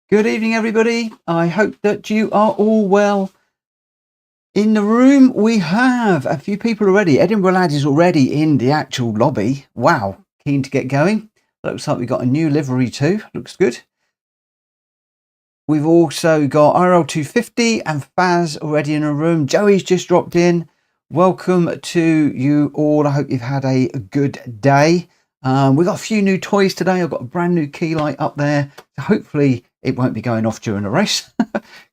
Good evening, everybody. I hope that you are all well. In the room, we have a few people already. Edinburgh Lad is already in the actual lobby. Wow, keen to get going. Looks like we've got a new livery too. Looks good. We've also got RL250 and Faz already in the room. Joey's just dropped in. Welcome to you all. I hope you've had a good day. We've got a few new toys today. I've got a brand new key light up there. So hopefully it won't be going off during the race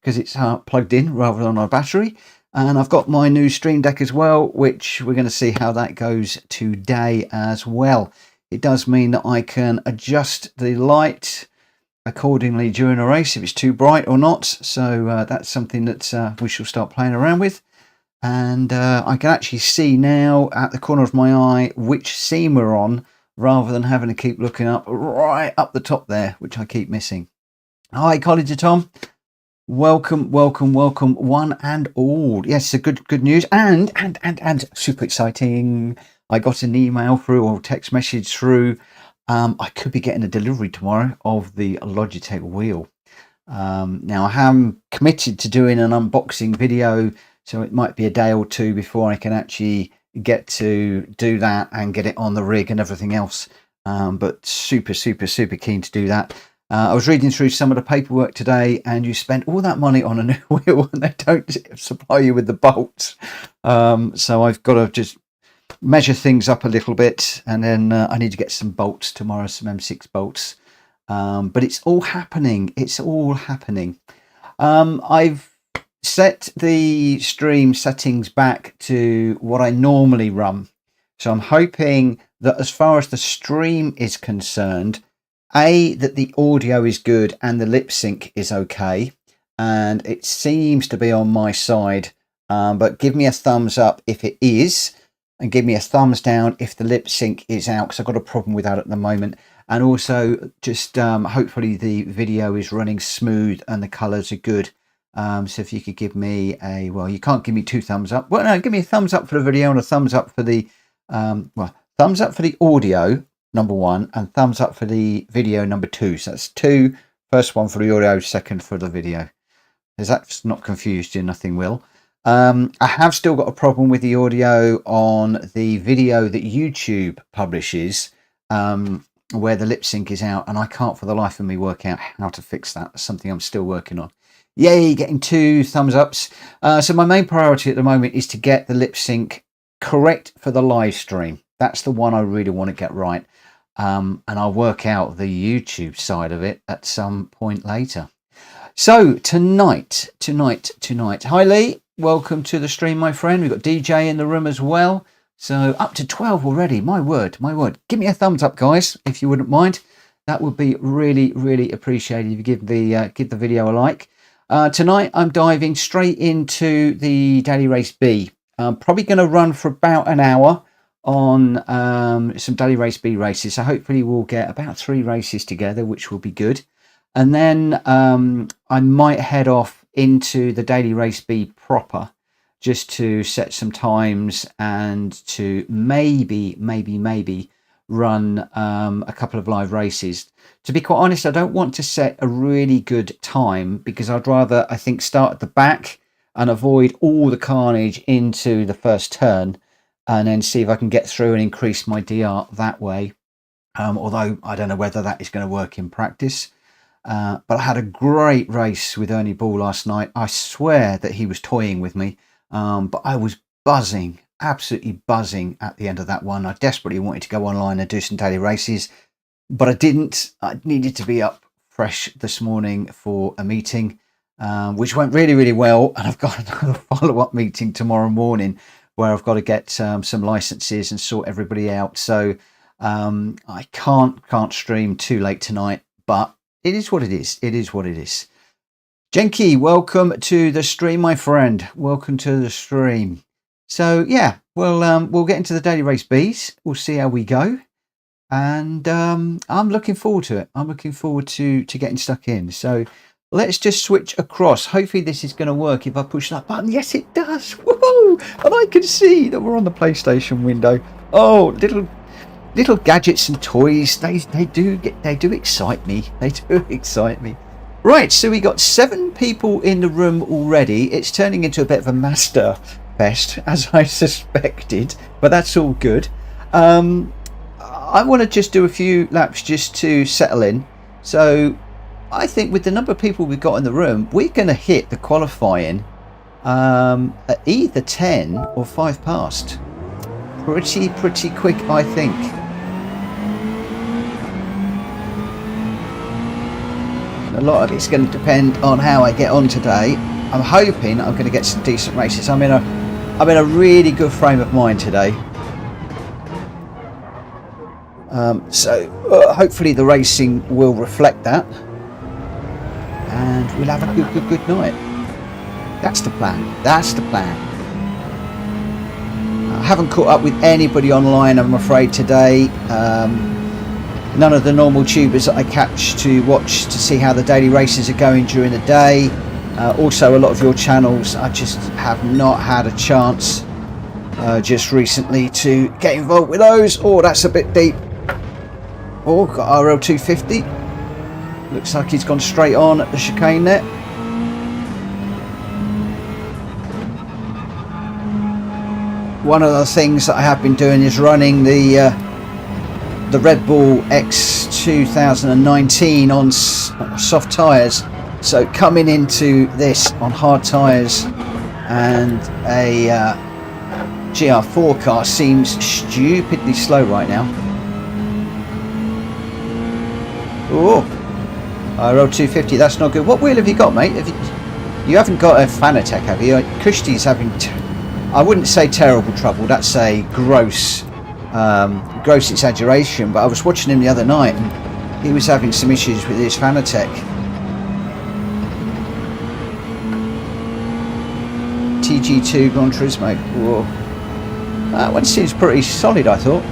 because it's plugged in rather than on a battery. And I've got my new Stream Deck as well, which we're going to see how that goes today as well. It does mean that I can adjust the light accordingly during a race if it's too bright or not. So that's something that we shall start playing around with. And I can actually see now at the corner of my eye which scene we're on, rather than having to keep looking up right up the top there, which I keep missing. Hi, College of Tom. Welcome, welcome, welcome, one and all. Yes, a good news, and super exciting. I got an email through or text message through. I could be getting a delivery tomorrow of the Logitech wheel. Now I am committed to doing an unboxing video, so it might be a day or two before I can actually get to do that and get it on the rig and everything else. But super keen to do that. I was reading through some of the paperwork today, and you spent all that money on a new wheel and they don't supply you with the bolts. So I've got to just measure things up a little bit, and then I need to get some bolts tomorrow, some M6 bolts. But it's all happening. It's all happening. I've set the stream settings back to what I normally run. So I'm hoping that as far as the stream is concerned, that the audio is good and the lip sync is okay. And it seems to be on my side. But give me a thumbs up if it is, and give me a thumbs down if the lip sync is out, because I've got a problem with that at the moment. And also just hopefully the video is running smooth and the colors are good. So if you could give me a, well, you can't give me 2 thumbs up. Well, no, give me a thumbs up for the video and a thumbs up for the, thumbs up for the audio, number 1, and thumbs up for the video, number 2. So that's 2, first one for the audio, second for the video. Is that not confused you? Nothing will. I have still got a problem with the audio on the video that YouTube publishes, where the lip sync is out, and I can't for the life of me work out how to fix that. That's something I'm still working on. Yay, getting 2 thumbs ups. So my main priority at the moment is to get the lip sync correct for the live stream. That's the one I really want to get right. And I'll work out the YouTube side of it at some point later. So tonight. Hi Lee, welcome to the stream, my friend. We've got DJ in the room as well. So up to 12 already. My word. Give me a thumbs up, guys, if you wouldn't mind. That would be really appreciated if you give the video a like. Tonight I'm diving straight into the Daily Race B. I'm probably going to run for about an hour on some Daily Race B races. So hopefully we'll get about 3 races together, which will be good. And then I might head off into the Daily Race B proper, just to set some times and to maybe run a couple of live races. To be quite honest, I don't want to set a really good time, because I'd rather, I think, start at the back and avoid all the carnage into the first turn, and then see if I can get through and increase my DR that way. Although I don't know whether that is going to work in practice. But I had a great race with Ernie Ball last night. I swear that he was toying with me, but I was buzzing, absolutely buzzing at the end of that one. I desperately wanted to go online and do some daily races, but I didn't. I needed to be up fresh this morning for a meeting, which went really well. And I've got another follow-up meeting tomorrow morning where I've got to get some licenses and sort everybody out. So I can't stream too late tonight, but it is what it is. It is what it is. Jenky, welcome to the stream, my friend. Welcome to the stream. So yeah, we'll get into the Daily Race Bs. We'll see how we go. And I'm looking forward to it. I'm looking forward to getting stuck in. So let's just switch across. Hopefully this is going to work if I push that button. Yes, it does. Woohoo! And I can see that we're on the PlayStation window. Oh, little gadgets and toys. They do excite me. They do excite me. Right, so we got 7 people in the room already. It's turning into a bit of a Mazda fest, as I suspected, but that's all good. I want to just do a few laps just to settle in. So I think with the number of people we've got in the room, we're going to hit the qualifying at either 10 or 5 past. Pretty quick, I think. A lot of it's going to depend on how I get on today. I'm hoping I'm going to get some decent races. I'm in a really good frame of mind today. So hopefully the racing will reflect that, and we'll have a good night. That's the plan. That's the plan. I haven't caught up with anybody online, I'm afraid, today. None of the normal tubers that I catch to watch to see how the daily races are going during the day. Also, a lot of your channels, I just have not had a chance just recently to get involved with those. Oh, that's a bit deep. Oh, got RL 250. Looks like he's gone straight on at the chicane there. One of the things that I have been doing is running the Red Bull X 2019 on soft tyres. So coming into this on hard tyres and a GR4 car seems stupidly slow right now. Oh, RL 250, that's not good. What wheel have you got, mate? You haven't got a Fanatec, have you? Christie's having, I wouldn't say terrible trouble, that's a gross exaggeration, but I was watching him the other night and he was having some issues with his Fanatec. TG2 Gran Turismo. Whoa. That one seems pretty solid, I thought.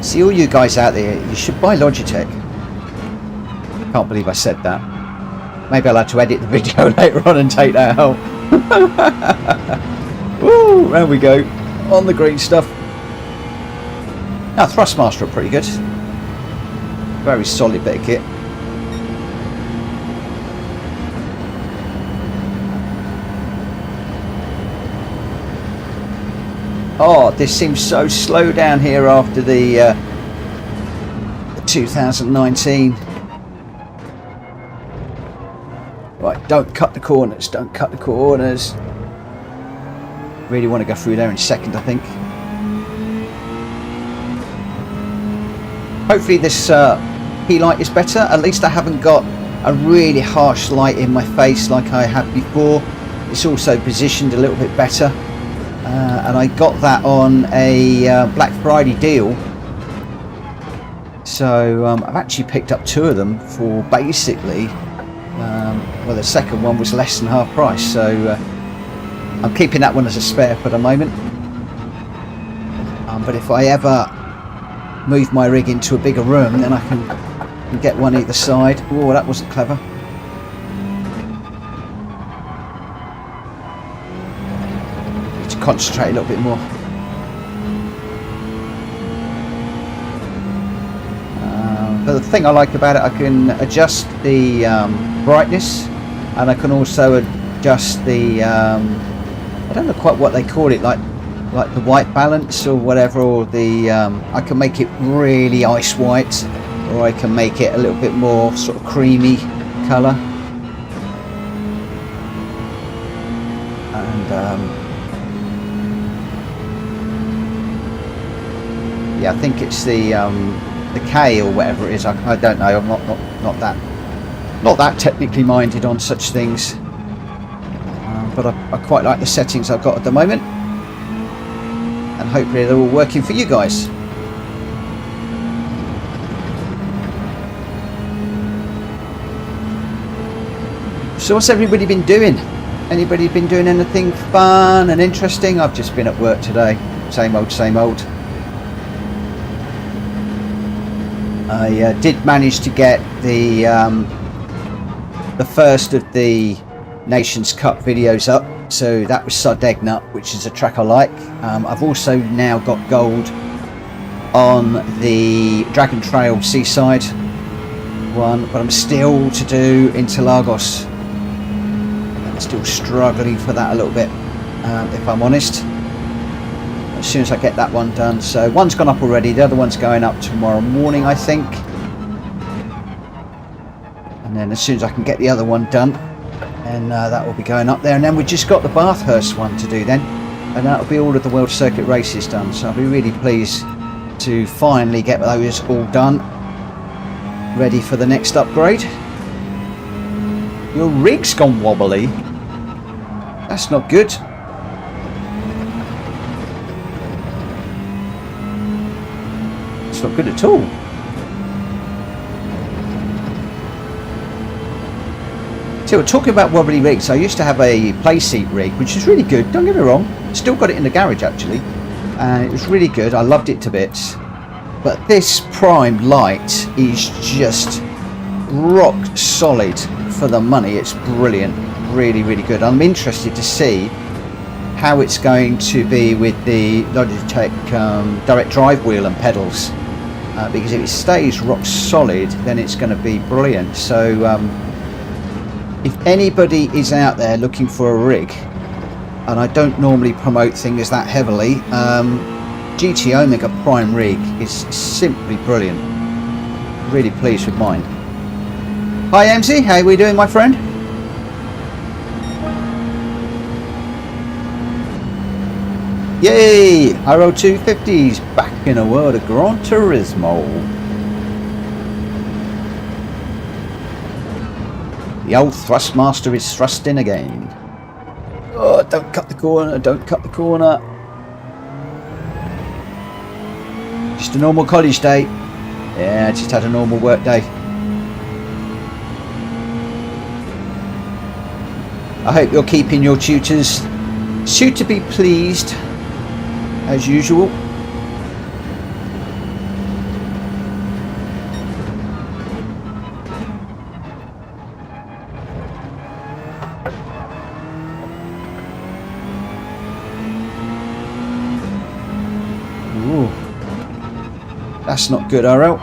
See, all you guys out there, you should buy Logitech. Can't believe I said that. Maybe I'll have to edit the video later on and take that out. Woo, there we go. On the green stuff. Now, Thrustmaster are pretty good. Very solid bit of kit. Oh, this seems so slow down here after the 2019. Right, don't cut the corners, don't cut the corners. Really want to go through there in a second, I think. Hopefully this P light is better. At least I haven't got a really harsh light in my face like I had before. It's also positioned a little bit better. And I got that on a Black Friday deal. So I've actually picked up 2 of them for basically, well, the second one was less than half price. So I'm keeping that one as a spare for the moment. But if I ever move my rig into a bigger room, then I can get one either side. Oh, that wasn't clever. Concentrate a little bit more. But the thing I like about it, I can adjust the brightness, and I can also adjust the I don't know quite what they call it, like the white balance or whatever, or the I can make it really ice white, or I can make it a little bit more sort of creamy colour. And yeah, I think it's the K or whatever it is. I don't know. I'm not that technically minded on such things. But I quite like the settings I've got at the moment, and hopefully they're all working for you guys. So what's everybody been doing? Anybody been doing anything fun and interesting? I've just been at work today. Same old, same old. I did manage to get the first of the Nations Cup videos up, so that was Sardegnut, which is a track I like. I've also now got gold on the Dragon Trail Seaside one, but I'm still to do Interlagos. I'm still struggling for that a little bit, if I'm honest. As soon as I get that one done. So one's gone up already, the other one's going up tomorrow morning, I think. And then as soon as I can get the other one done, and that will be going up there. And then we just got the Bathurst one to do then, and that'll be all of the World Circuit races done. So I'll be really pleased to finally get those all done, ready for the next upgrade. Your rig's gone wobbly. That's not good. It's not good at all. So we're talking about wobbly rigs. I used to have a playseat rig, which is really good. Don't get me wrong. Still got it in the garage actually. It was really good. I loved it to bits. But this Prime light is just rock solid for the money. It's brilliant. Really, really good. I'm interested to see how it's going to be with the Logitech direct drive wheel and pedals. Because if it stays rock solid, then it's going to be brilliant. So if anybody is out there looking for a rig, and I don't normally promote things that heavily, GT Omega Prime rig is simply brilliant. Really pleased with mine. Hi MC, how are we doing, my friend? Yay! Hiro 250s back in a world of Gran Turismo. The old Thrustmaster is thrusting again. Oh, don't cut the corner, don't cut the corner. Just a normal college day. Yeah, I just had a normal work day. I hope you're keeping your tutors soon to be pleased, as usual. Ooh. That's not good, RL.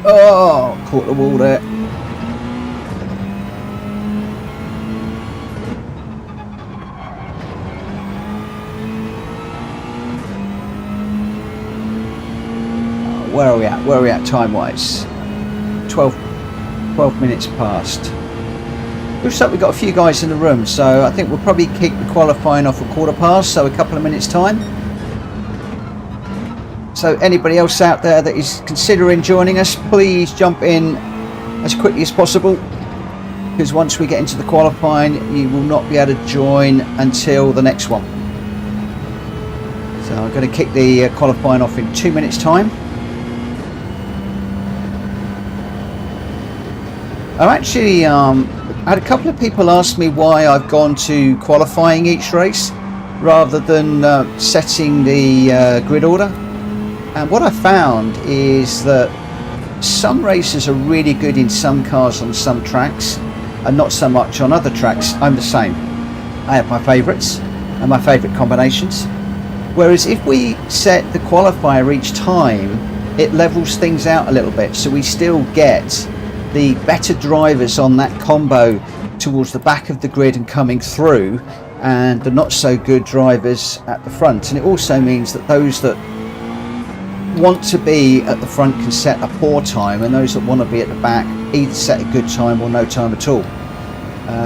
Oh, caught the wall there. Where are we at? Where are we at time-wise? 12 minutes past. Looks like we've got a few guys in the room, so I think we'll probably kick the qualifying off a 1/4 past, so a couple of minutes time. So anybody else out there that is considering joining us, please jump in as quickly as possible, because once we get into the qualifying, you will not be able to join until the next one. So I'm going to kick the qualifying off in 2 minutes time. I've actually had a couple of people ask me why I've gone to qualifying each race rather than setting the grid order. And what I found is that some races are really good in some cars on some tracks and not so much on other tracks. I'm the same. I have my favourites and my favourite combinations. Whereas if we set the qualifier each time, it levels things out a little bit, so we still get the better drivers on that combo towards the back of the grid and coming through, and the not so good drivers at the front. And it also means that those that want to be at the front can set a poor time, and those that want to be at the back either set a good time or no time at all.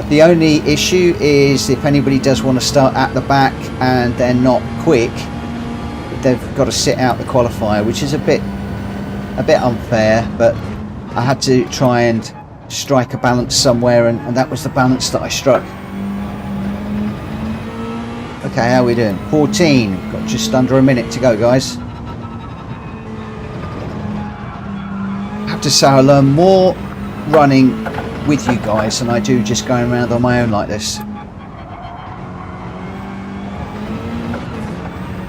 The only issue is if anybody does want to start at the back and they're not quick, they've got to sit out the qualifier, which is a bit unfair, but I had to try and strike a balance somewhere, and that was the balance that I struck. Okay, how are we doing? 14, got just under a minute to go, guys. I have to say I learn more running with you guys than I do just going around on my own like this.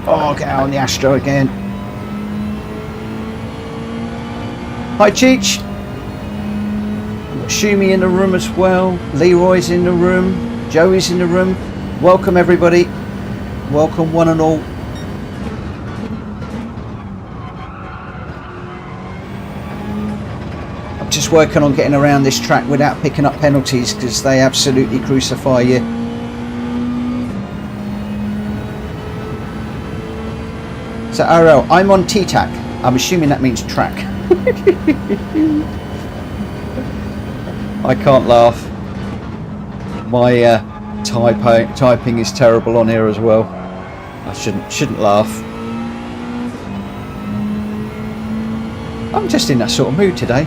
Oh, get out on the Astro again. Hi Cheech. We've got Shumi in the room as well. Leroy's in the room. Joey's in the room. Welcome everybody. Welcome one and all. just working on getting around this track without picking up penalties, because they absolutely crucify you. So RL, I'm on T-Tac. I'm assuming that means track. I can't laugh. My typing is terrible on here as well. I shouldn't laugh. I'm just in that sort of mood today.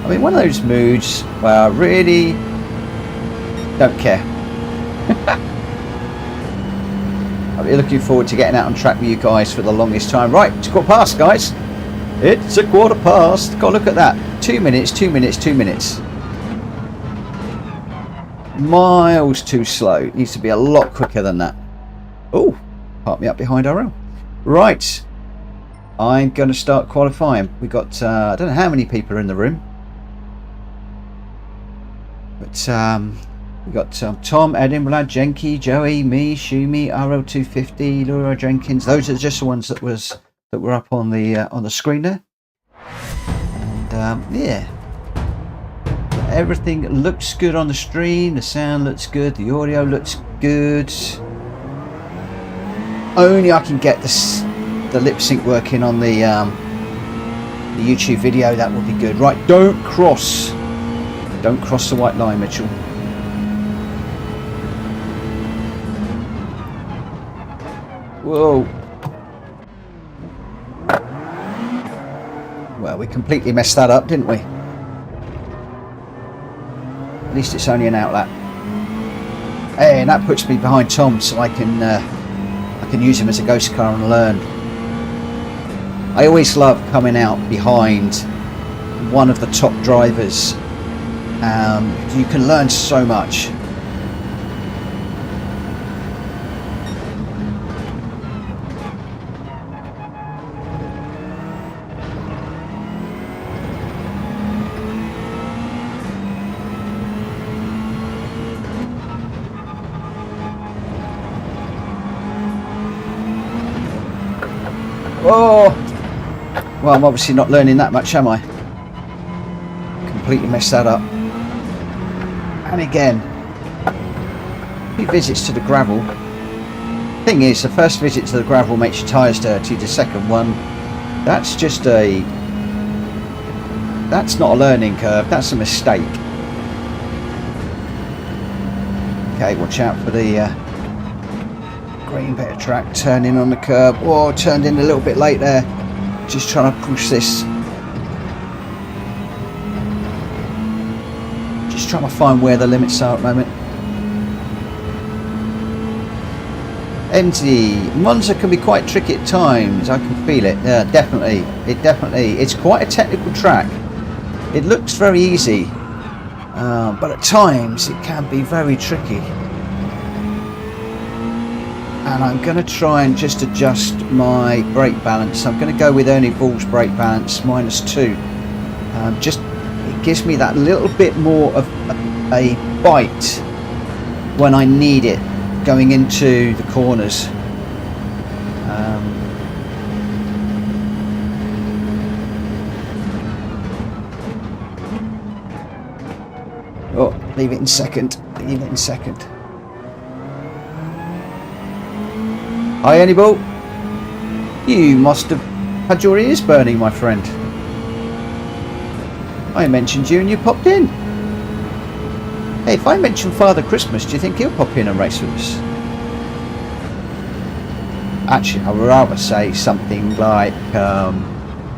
I mean, one of those moods where I really don't care. I'll be looking forward to getting out on track with you guys for the longest time. Right, it's 1:15, guys. It's 1:15. God, look at that. 2 minutes, 2 minutes, 2 minutes. Miles too slow. It needs to be a lot quicker than that. Oh, park me up behind RL. Right. I'm going to start qualifying. We got, I don't know how many people are in the room. But we got Tom, Edinburgh, Jenky, Joey, me, Shumi, RL250, Laura Jenkins. Those are just the ones that were up on the screen there. And yeah, everything looks good on the stream. The sound looks good. The audio looks good. Only I can get the lip sync working on the YouTube video. That would be good. Right, don't cross the white line, Mitchell. Whoa. Well, we completely messed that up, didn't we? At least it's only an outlet. Hey, and that puts me behind Tom, so I can use him as a ghost car and learn. I always love coming out behind one of the top drivers. You can learn so much. Oh, well, I'm obviously not learning that much, am I? Completely messed that up. And again, a few visits to the gravel. Thing is, the first visit to the gravel makes your tyres dirty. The second one, that's not a learning curve, that's a mistake. Okay, watch out for the green bit of track, turning on the curb. Oh, turned in a little bit late there. Just trying to push this. Just trying to find where the limits are at the moment. Empty. Monza can be quite tricky at times. I can feel it. Yeah, definitely. It's quite a technical track. It looks very easy, but at times it can be very tricky. And I'm going to try and just adjust my brake balance. I'm going to go with Ernie Ball's brake balance -2. Just it gives me that little bit more of a bite when I need it going into the corners. Oh, leave it in second. Leave it in second. Hi, Ernie Ball. You must have had your ears burning, my friend. I mentioned you and you popped in. Hey, if I mention Father Christmas, do you think he'll pop in and race with us? Actually, I would rather say something like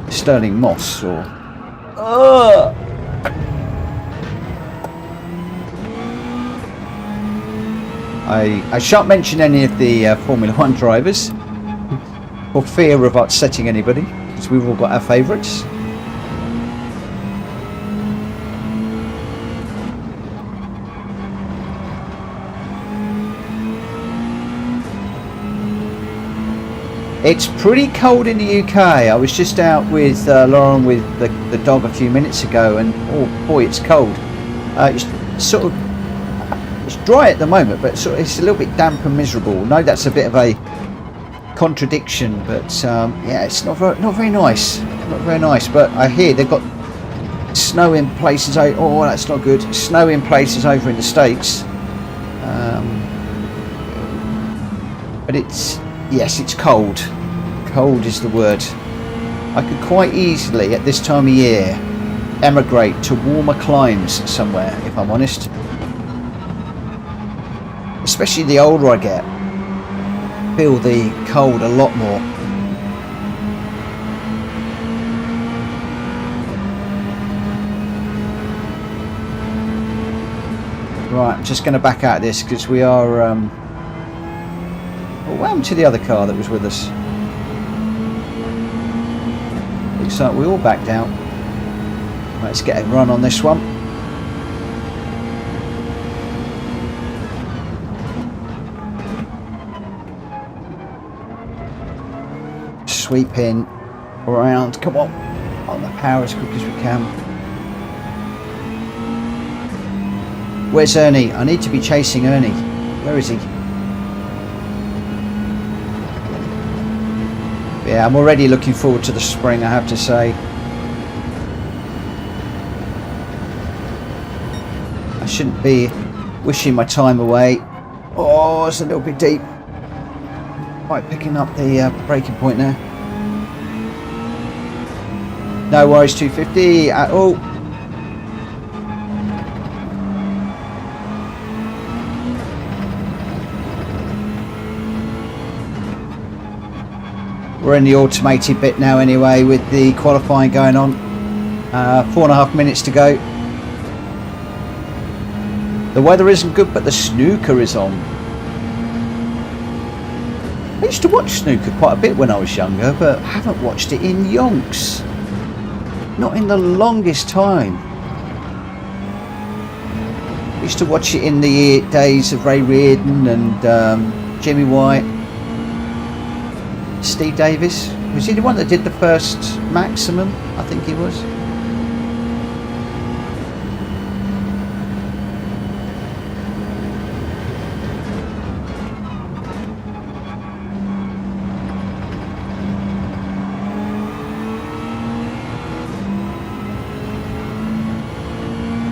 Sterling Moss or... I shan't mention any of the Formula 1 drivers for fear of upsetting anybody, because we've all got our favourites. It's pretty cold in the UK. I was just out with Lauren with the dog a few minutes ago, and oh boy, it's cold. It's sort of... It's dry at the moment, but it's a little bit damp and miserable. No, that's a bit of a contradiction, but yeah, it's not very nice. Not very nice. But I hear they've got snow in places. Oh, that's not good. Snow in places over in the States. But it's, yes, it's cold. Cold is the word. I could quite easily, at this time of year, emigrate to warmer climes somewhere, if I'm honest. Especially the older I get. Feel the cold a lot more. Right, I'm just going to back out of this because we are what happened to the other car that was with us? Looks like we all backed out. Right, let's get a run on this one. Sweep in, around, come on the power as quick as we can. Where's Ernie? I need to be chasing Ernie. Where is he? Yeah, I'm already looking forward to the spring, I have to say. I shouldn't be wishing my time away. Oh, it's a little bit deep. Quite picking up the braking point there. No worries, 250 at all. We're in the automated bit now anyway, with the qualifying going on. 4.5 minutes to go. The weather isn't good, but the snooker is on. I used to watch snooker quite a bit when I was younger, but haven't watched it in yonks. Not in the longest time. I used to watch it in the days of Ray Reardon and Jimmy White. Steve Davis. Was he the one that did the first Maximum? I think he was.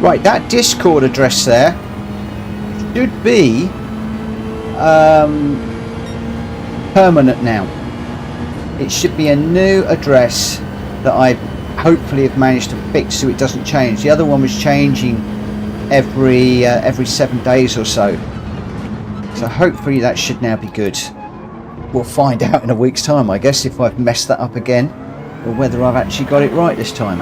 Right, that Discord address there should be permanent now. It should be a new address that I hopefully have managed to fix so it doesn't change. The other one was changing every 7 days or so. So hopefully that should now be good. We'll find out in a week's time, I guess, if I've messed that up again or whether I've actually got it right this time.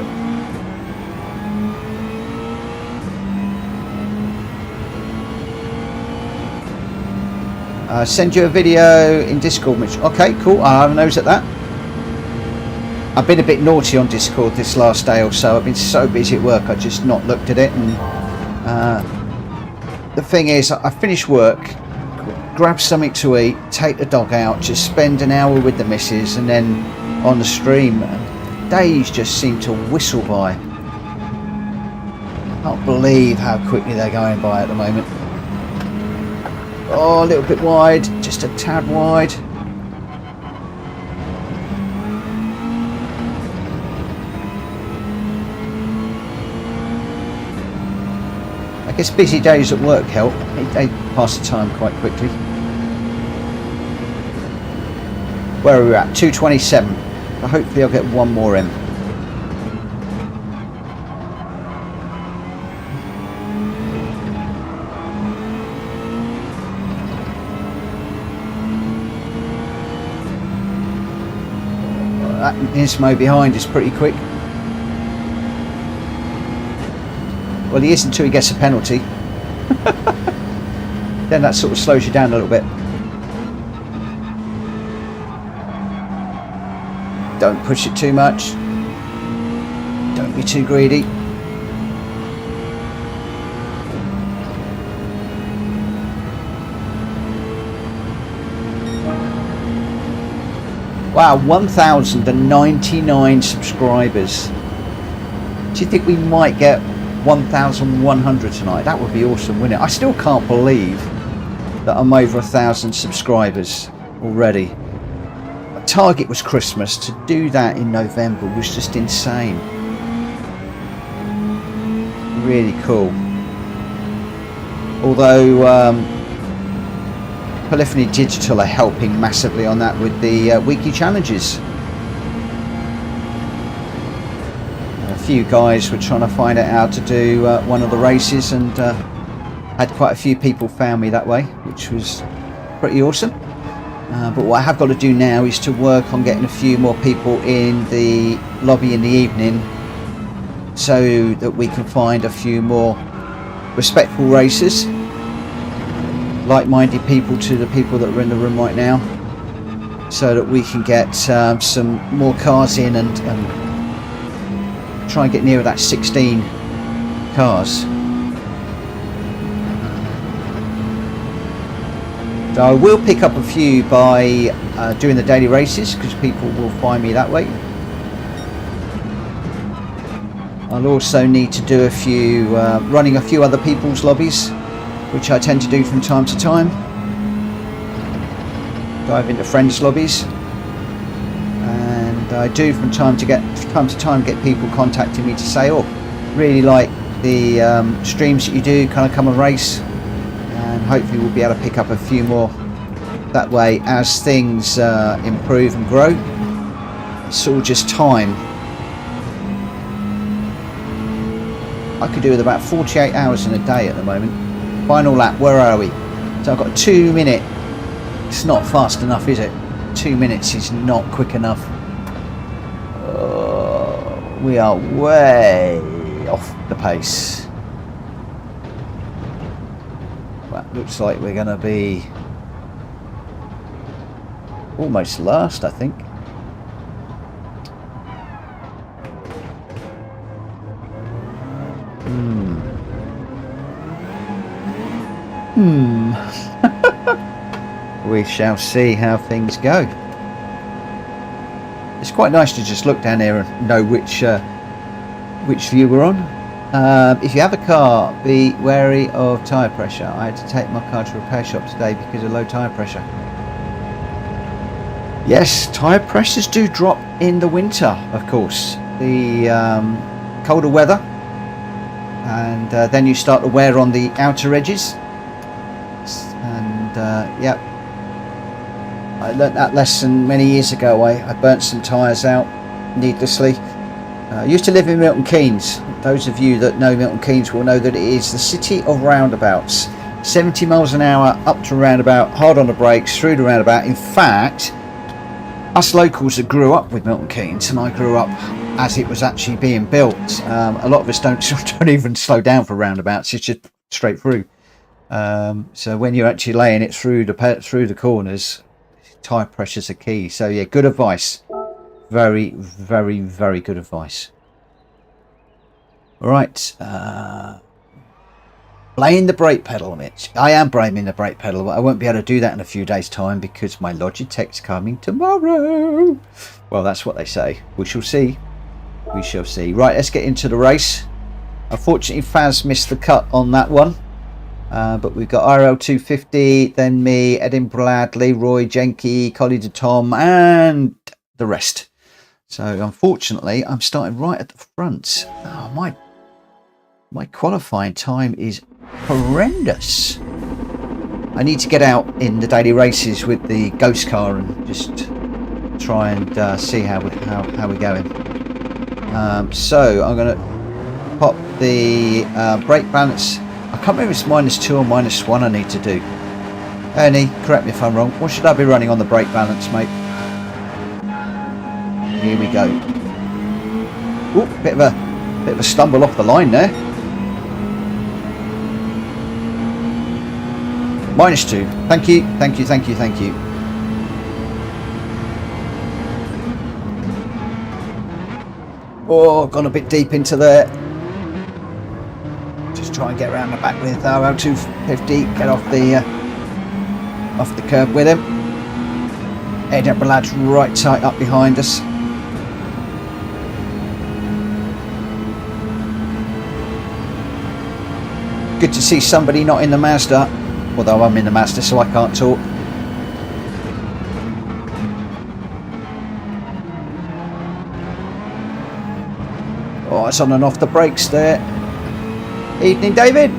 Send you a video in Discord, Mitch. Okay, cool. I'll have a nose at that. I've been a bit naughty on Discord this last day or so. I've been so busy at work, I just not looked at it. And the thing is, I finish work, grab something to eat, take the dog out, just spend an hour with the missus, and then on the stream. Days just seem to whistle by. I can't believe how quickly they're going by at the moment. Oh, a little bit wide, just a tad wide. I guess busy days at work help. They pass the time quite quickly. Where are we at? 2:27. So hopefully I'll get one more in. That Nismo behind is pretty quick. Well, he is until he gets a penalty. Then that sort of slows you down a little bit. Don't push it too much. Don't be too greedy. Wow, 1,099 subscribers. Do you think we might get 1,100 tonight? That would be awesome, wouldn't it? I still can't believe that I'm over 1,000 subscribers already. My target was Christmas. To do that in November was just insane. Really cool. Although Polyphony Digital are helping massively on that with the weekly challenges. A few guys were trying to find out how to do one of the races, and had quite a few people found me that way, which was pretty awesome. But what I have got to do now is to work on getting a few more people in the lobby in the evening, so that we can find a few more respectful racers, like-minded people to the people that are in the room right now, so that we can get some more cars in and try and get nearer that 16 cars. So I will pick up a few by doing the daily races, because people will find me that way. I'll also need to do a few running a few other people's lobbies, which I tend to do from time to time. Dive into friends' lobbies, and I do from time to time get people contacting me to say, "Oh, really like the streams that you do, kind of come and race," and hopefully we'll be able to pick up a few more that way as things improve and grow. It's all just time. I could do with about 48 hours in a day at the moment. Final lap, where are we? So I've got 2 minutes. It's not fast enough, is it? 2 minutes is not quick enough. We are way off the pace. Well, looks like we're going to be almost last, I think. We shall see how things go. It's quite nice to just look down here and know which view we're on. If you have a car, be wary of tyre pressure. I had to take my car to a repair shop today because of low tyre pressure. Yes, tyre pressures do drop in the winter, of course. The colder weather, and then you start to wear on the outer edges. And yeah, I learnt that lesson many years ago. I burnt some tyres out needlessly. I used to live in Milton Keynes. Those of you that know Milton Keynes will know that it is the city of roundabouts. 70 miles an hour up to roundabout, hard on the brakes, through the roundabout. In fact, us locals that grew up with Milton Keynes, and I grew up as it was actually being built, a lot of us don't even slow down for roundabouts. It's just straight through. So when you're actually laying it through the corners, tyre pressure's a key. So yeah, good advice. Very, very, very good advice. All right. Blame the brake pedal, Mitch. I am blaming the brake pedal, but I won't be able to do that in a few days' time because my Logitech's coming tomorrow. Well, that's what they say. We shall see. We shall see. Right, let's get into the race. Unfortunately, Faz missed the cut on that one. But we've got RL250, then me, Edin Brad, Leroy, Jenky, Collie de Tom, and the rest. So unfortunately, I'm starting right at the front. Oh, my qualifying time is horrendous. I need to get out in the daily races with the ghost car and just try and see how we're going. So I'm going to pop the brake balance. I can't remember if it's -2 or -1 I need to do. Ernie, correct me if I'm wrong. What should I be running on the brake balance, mate? Here we go. Ooh, bit of a stumble off the line there. -2. Thank you, thank you, thank you, thank you. Oh, gone a bit deep into there. Just try and get around the back with RL250. Get off the curb with him. Edinburgh lad's right tight up behind us. Good to see somebody not in the Mazda, although I'm in the Mazda, so I can't talk. Oh, it's on and off the brakes there. Evening, David.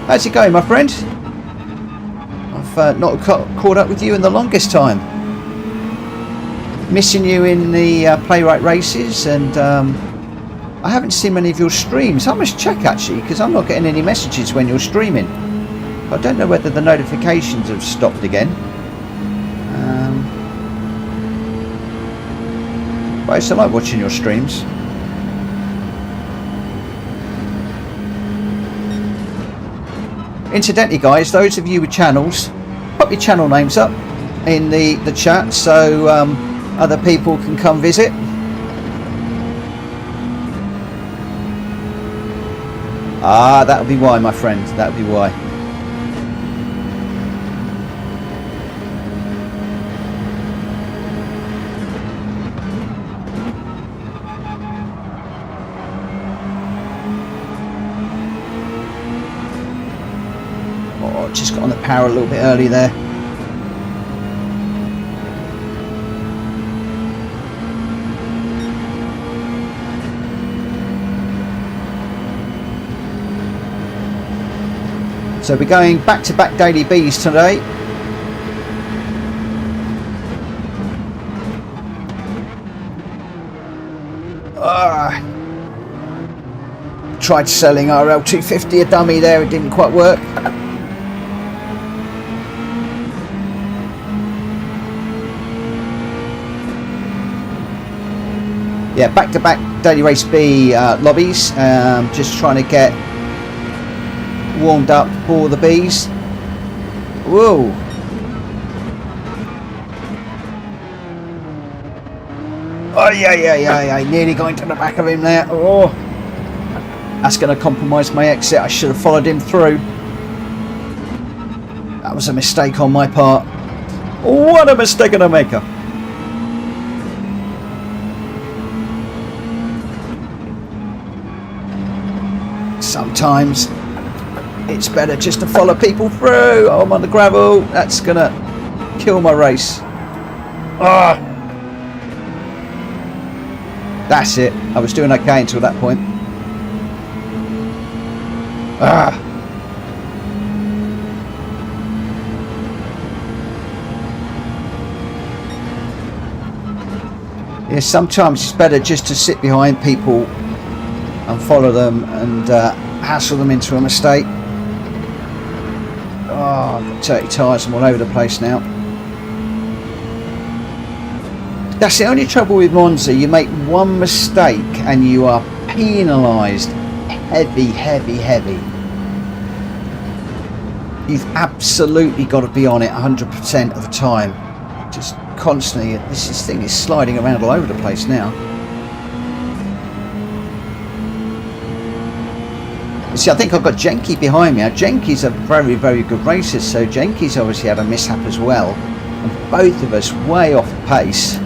How's it going, my friend? I've not caught up with you in the longest time. Missing you in the playwright races, and I haven't seen many of your streams. I must check actually, because I'm not getting any messages when you're streaming. I don't know whether the notifications have stopped again. But I used to like watching your streams. Incidentally, guys, those of you with channels, pop your channel names up in the chat so other people can come visit. Ah, that'll be why, my friend. That'll be why. Oh, just got on the power a little bit early there. So we're going back-to-back daily Bs today. Tried selling RL250 a dummy there, it didn't quite work. Yeah, back-to-back daily race B lobbies. Just trying to get warmed up for the bees. Whoa. Oh yeah, nearly going to the back of him there. Oh, that's going to compromise my exit. I should have followed him through. That was a mistake on my part. What a mistake on a maker. Sometimes it's better just to follow people through. Oh, I'm on the gravel. That's gonna kill my race. Ah, that's it. I was doing okay until that point. Ah. Yeah, sometimes it's better just to sit behind people and follow them and hassle them into a mistake. Oh, I've got dirty tyres, I'm all over the place now. That's the only trouble with Monza. You make one mistake and you are penalised heavy. You've absolutely got to be on it 100% of the time. Just constantly. This thing is sliding around all over the place now. See, I think I've got Jenky behind me. Now, Jenky's a very good racer, so Jenky's obviously had a mishap as well. And both of us way off the pace.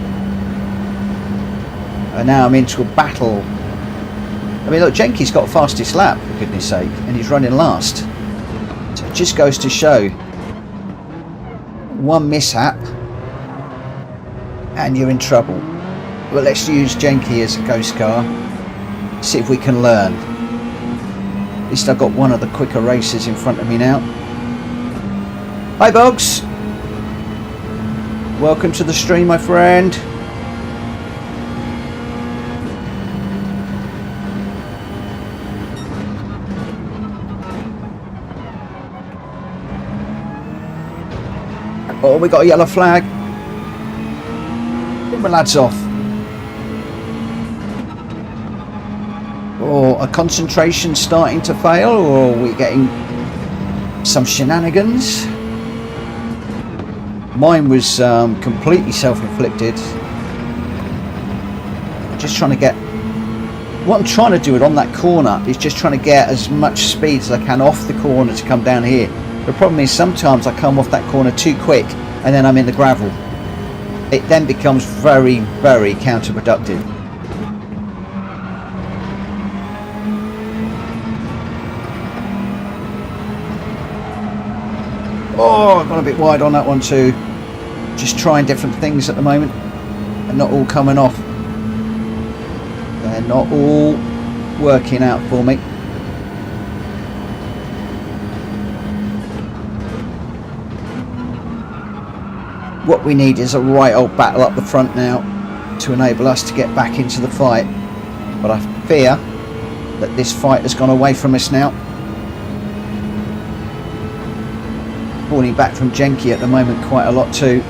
And now I'm into a battle. I mean, look, Jenky's got fastest lap, for goodness sake, and he's running last. So it just goes to show, one mishap and you're in trouble. Well, let's use Jenky as a ghost car. See if we can learn. At least I've got one of the quicker racers in front of me now. Hi Boggs, welcome to the stream, my friend. Oh, we got a yellow flag. Get my lads off. Or a concentration starting to fail, or are we getting some shenanigans? Mine was completely self-inflicted. Just trying to get, what I'm trying to do it on that corner is just trying to get as much speed as I can off the corner to come down here. The problem is sometimes I come off that corner too quick and then I'm in the gravel. It then becomes very counterproductive. Oh, I've gone a bit wide on that one too. Just trying different things at the moment and not all coming off. They're not all working out for me. What we need is a right old battle up the front now to enable us to get back into the fight. But I fear that this fight has gone away from us now. Falling back from Genki at the moment quite a lot too.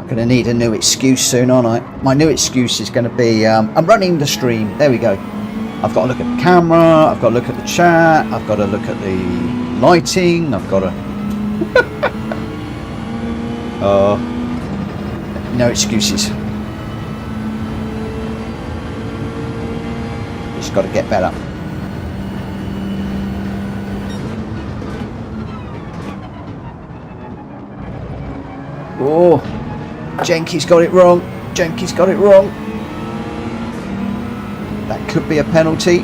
I'm going to need a new excuse soon, aren't I? My new excuse is going to be I'm running the stream. There we go. I've got to look at the camera, I've got to look at the chat, I've got to look at the lighting, I've got to... Oh, no excuses. Just got to get better. Oh, Genki's got it wrong. Genki's got it wrong. That could be a penalty.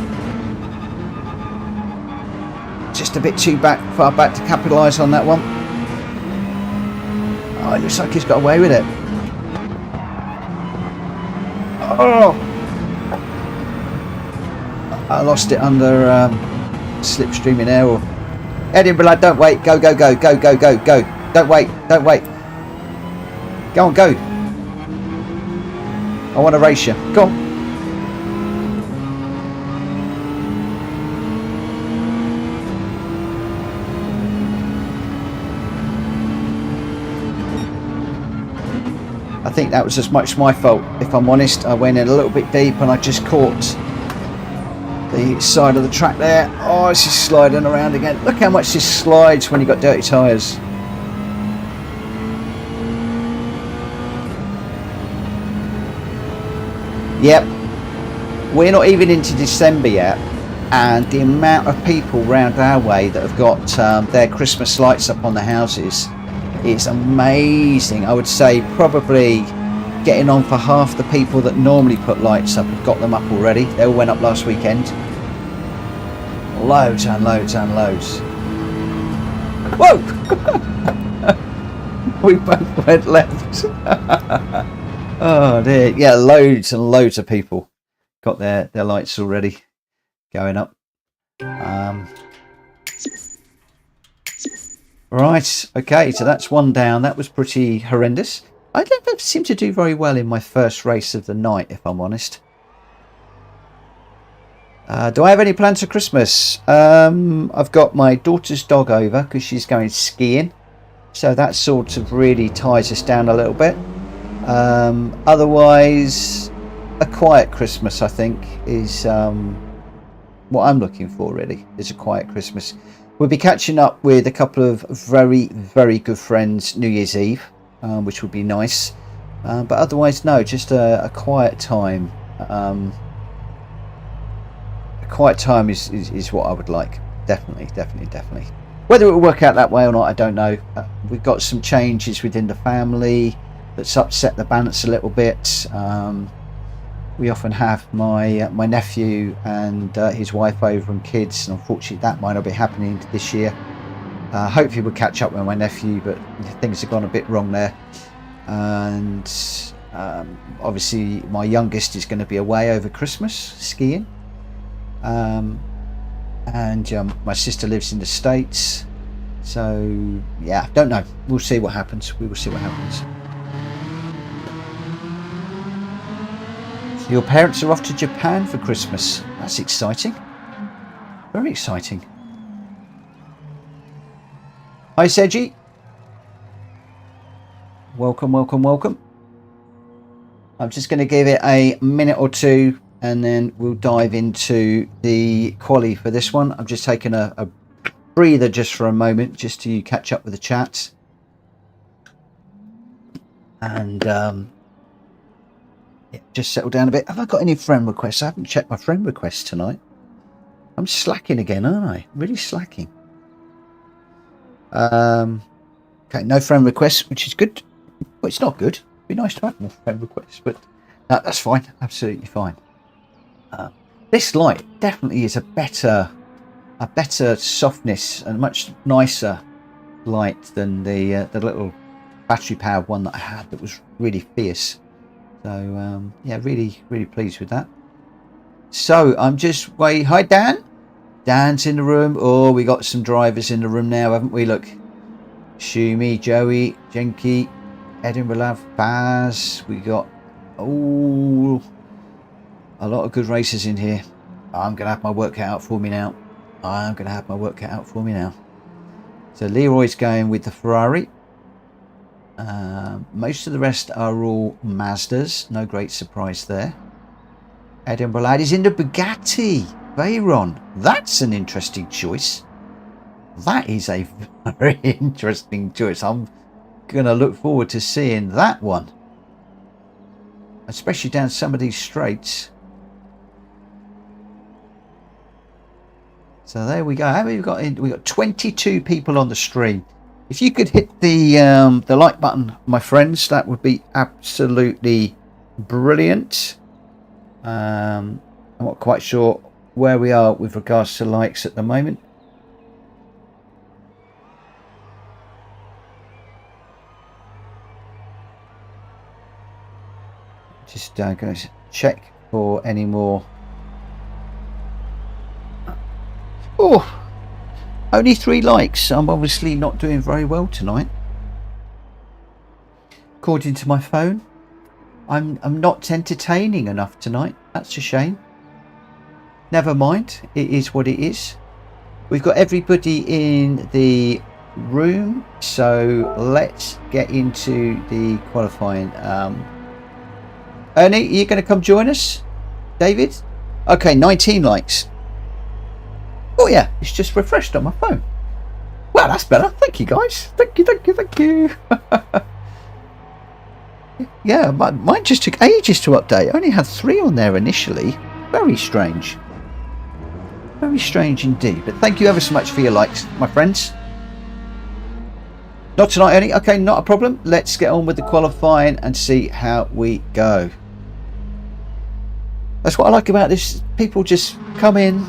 Just a bit too far back to capitalise on that one. Oh, it looks like he's got away with it. Oh! I lost it under slipstream in air. Or... Edinburgh lad, don't wait. Go, go, go, go, go, go, go. Don't wait, don't wait. Go on, go. I want to race you. Go on. I think that was as much my fault, if I'm honest. I went in a little bit deep and I just caught the side of the track there. Oh, it's just sliding around again. Look how much this slides when you've got dirty tyres. Yep, we're not even into December yet, and the amount of people round our way that have got their Christmas lights up on the houses is amazing. I would say probably getting on for half the people that normally put lights up have got them up already. They all went up last weekend. Loads and loads and loads. Whoa! We both went left. Oh dear, yeah, loads and loads of people got their lights already going up. Right, okay, so that's one down. That was pretty horrendous. I don't seem to do very well in my first race of the night, if I'm honest. Do I have any plans for Christmas? I've got my daughter's dog over because she's going skiing, so that sort of really ties us down a little bit. Otherwise, a quiet Christmas, I think, is what I'm looking for, really, is a quiet Christmas. We'll be catching up with a couple of very, very good friends New Year's Eve, which would be nice. But otherwise, no, just a quiet time. A quiet time is what I would like. Definitely, definitely, definitely. Whether it will work out that way or not, I don't know. We've got some changes within the family that's upset the balance a little bit. We often have my nephew and his wife over and kids, and unfortunately that might not be happening this year. Hopefully we'll catch up with my nephew, but things have gone a bit wrong there. And obviously my youngest is going to be away over Christmas skiing. And my sister lives in the States. So yeah, don't know. We'll see what happens. We will see what happens. Your parents are off to Japan for Christmas. That's exciting. Very exciting. Hi, Seji. Welcome, welcome, welcome. I'm just going to give it a minute or two and then we'll dive into the quali for this one. I'm just taking a breather just for a moment, just to catch up with the chat. And just settle down a bit. Have I got any friend requests? I haven't checked my friend requests tonight. I'm slacking again, aren't I? Really slacking. Okay, no friend requests, which is good. Well, it's not good. It'd be nice to have more friend requests, but no, that's fine. Absolutely fine. This light definitely is a better softness and much nicer light than the little battery powered one that I had that was really fierce. So yeah, really pleased with that. So I'm just wait. Hi Dan. Dan's in the room. Oh, we got some drivers in the room now, haven't we? Look, Shumi, Joey, Jenky, Edinburgh Lav, Baz. We got a lot of good racers in here. I'm gonna have my work cut out for me now. So Leroy's going with the Ferrari. Most of the rest are all Mazdas. No great surprise there. Edinburgh Lad is in the Bugatti Veyron. That's an interesting choice. That is a very interesting choice. I'm going to look forward to seeing that one. Especially down some of these straights. So there we go. How many we've got in? We've got 22 people on the stream. If you could hit the like button, my friends, that would be absolutely brilliant. I'm not quite sure where we are with regards to likes at the moment. Just going to check for any more. Oh, only 3 likes. I'm obviously not doing very well tonight. According to my phone, I'm not entertaining enough tonight. That's a shame. Never mind. It is what it is. We've got everybody in the room, so let's get into the qualifying. Ernie, are you going to come join us? David? Okay, 19 likes. Oh yeah, it's just refreshed on my phone. Well, that's better. Thank you, guys. Thank you. Yeah, mine just took ages to update. I only had 3 on there initially. Very strange. Very strange indeed. But thank you ever so much for your likes, my friends. Not tonight, Ernie. Okay, not a problem. Let's get on with the qualifying and see how we go. That's what I like about this. People just come in,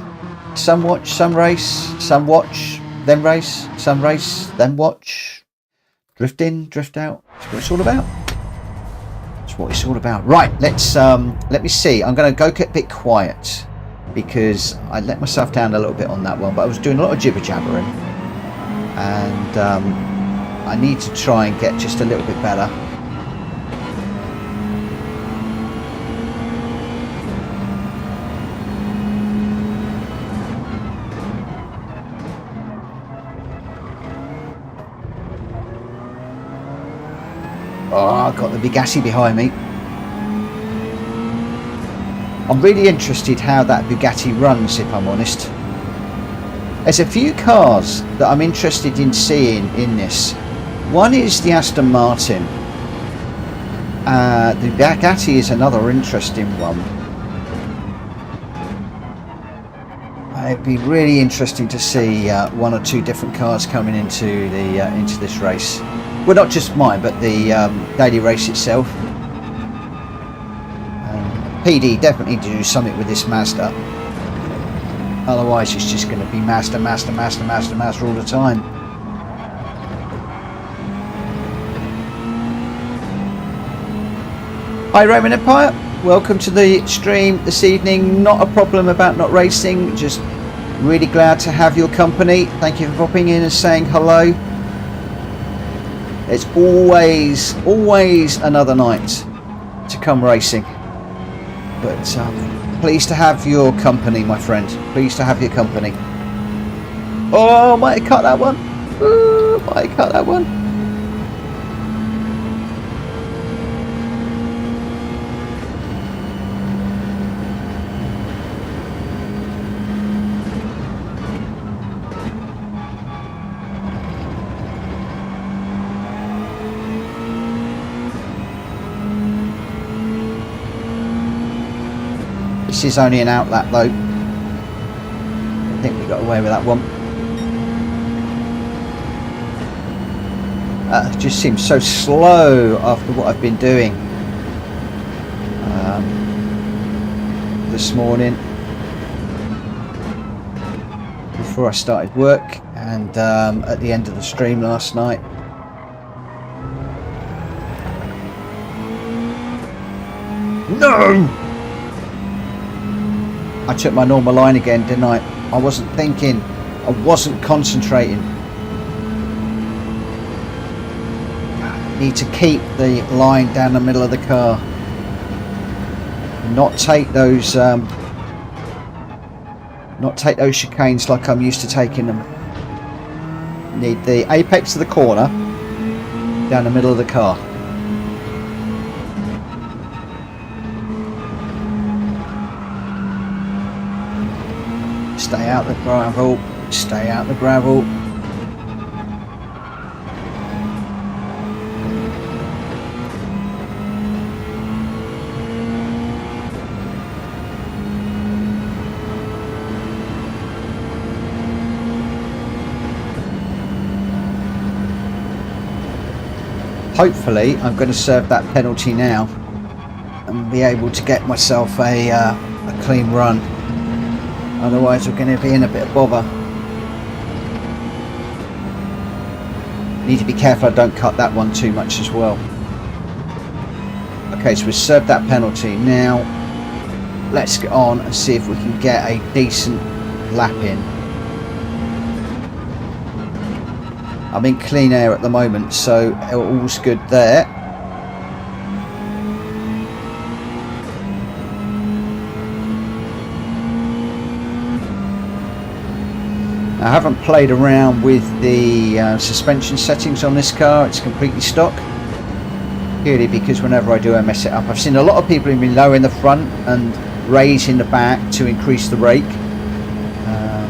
some watch, some race, some watch, then race, some race, then watch. Drift in, drift out. That's what it's all about. That's what it's all about. Right, let me see. I'm going to go get a bit quiet because I let myself down a little bit on that one, but I was doing a lot of jibber jabbering, and I need to try and get just a little bit better. Oh, I've got the Bugatti behind me. I'm really interested how that Bugatti runs, if I'm honest. There's a few cars that I'm interested in seeing in this. One is the Aston Martin. The Bugatti is another interesting one. It'd be really interesting to see 1 or 2 different cars coming into this race. Well, not just mine, but the daily race itself. PD definitely do something with this Mazda. Otherwise, it's just going to be Mazda all the time. Hi, Roman Empire. Welcome to the stream this evening. Not a problem about not racing. Just really glad to have your company. Thank you for popping in and saying hello. It's always another night to come racing, but pleased to have your company, my friend. Pleased to have your company. Oh, might have cut that one. Ooh, might have cut that one. This is only an outlap though. I think we got away with that one. It just seems so slow after what I've been doing this morning before I started work and at the end of the stream last night. No! I took my normal line again, didn't I? I wasn't thinking. I wasn't concentrating. Need to keep the line down the middle of the car. Not take those chicanes like I'm used to taking them. Need the apex of the corner down the middle of the car. Stay out the gravel. Stay out the gravel. Hopefully I'm going to serve that penalty now and be able to get myself a clean run. Otherwise we're going to be in a bit of bother. Need to be careful I don't cut that one too much as well. Okay, so we've served that penalty. Now let's get on and see if we can get a decent lap in. I'm in clean air at the moment, so all's good there. I haven't played around with the suspension settings on this car. It's completely stock, purely because whenever I do I mess it up. I've seen a lot of people who've been lowering the front and raising the back to increase the rake,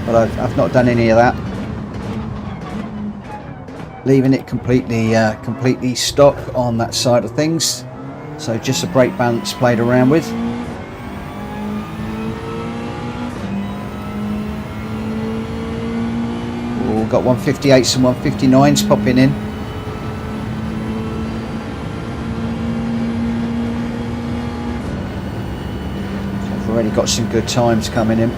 but I've not done any of that. Leaving it completely stock on that side of things, so just a brake balance played around with. Oh, got 158s and 159s popping in. So I've already got some good times coming in.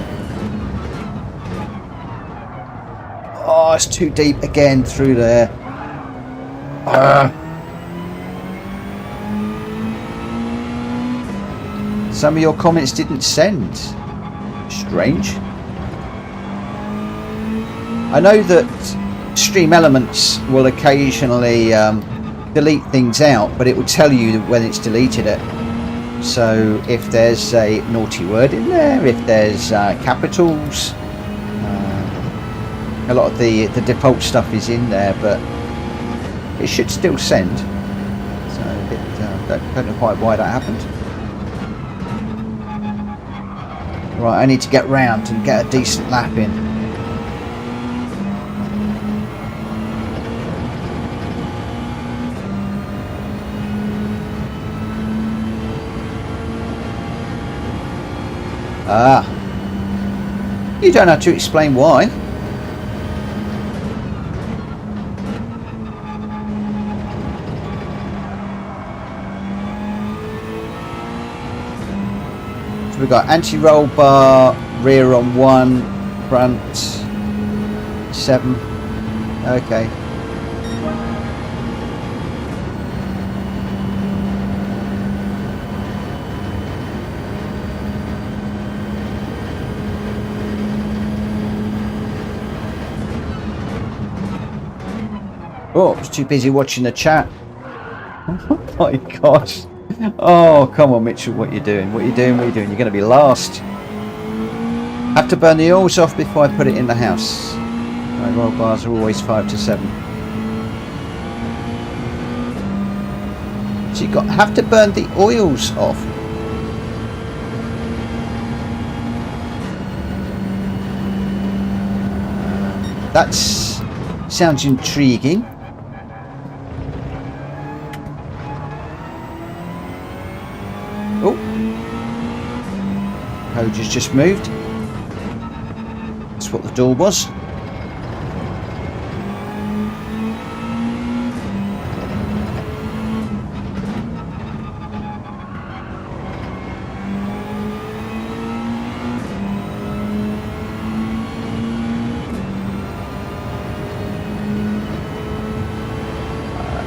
Oh, it's too deep again through there. Some of your comments didn't send. Strange. I know that Stream Elements will occasionally delete things out, but it will tell you when it's deleted it. So if there's a naughty word in there, if there's capitals, a lot of the default stuff is in there, but it should still send. So don't know quite why that happened. Right, I need to get round and get a decent lap in. You don't have to explain why. We've got anti-roll bar, rear on 1, front 7. Okay. Oh, I was too busy watching the chat. Oh my gosh. Oh, come on, Mitchell, what are you doing? What are you doing? What are you doing? You're going to be last. Have to burn the oils off before I put it in the house. My roll bars are always 5 to 7. So you have to burn the oils off. That sounds intriguing. Oh, code has just moved. That's what the door was.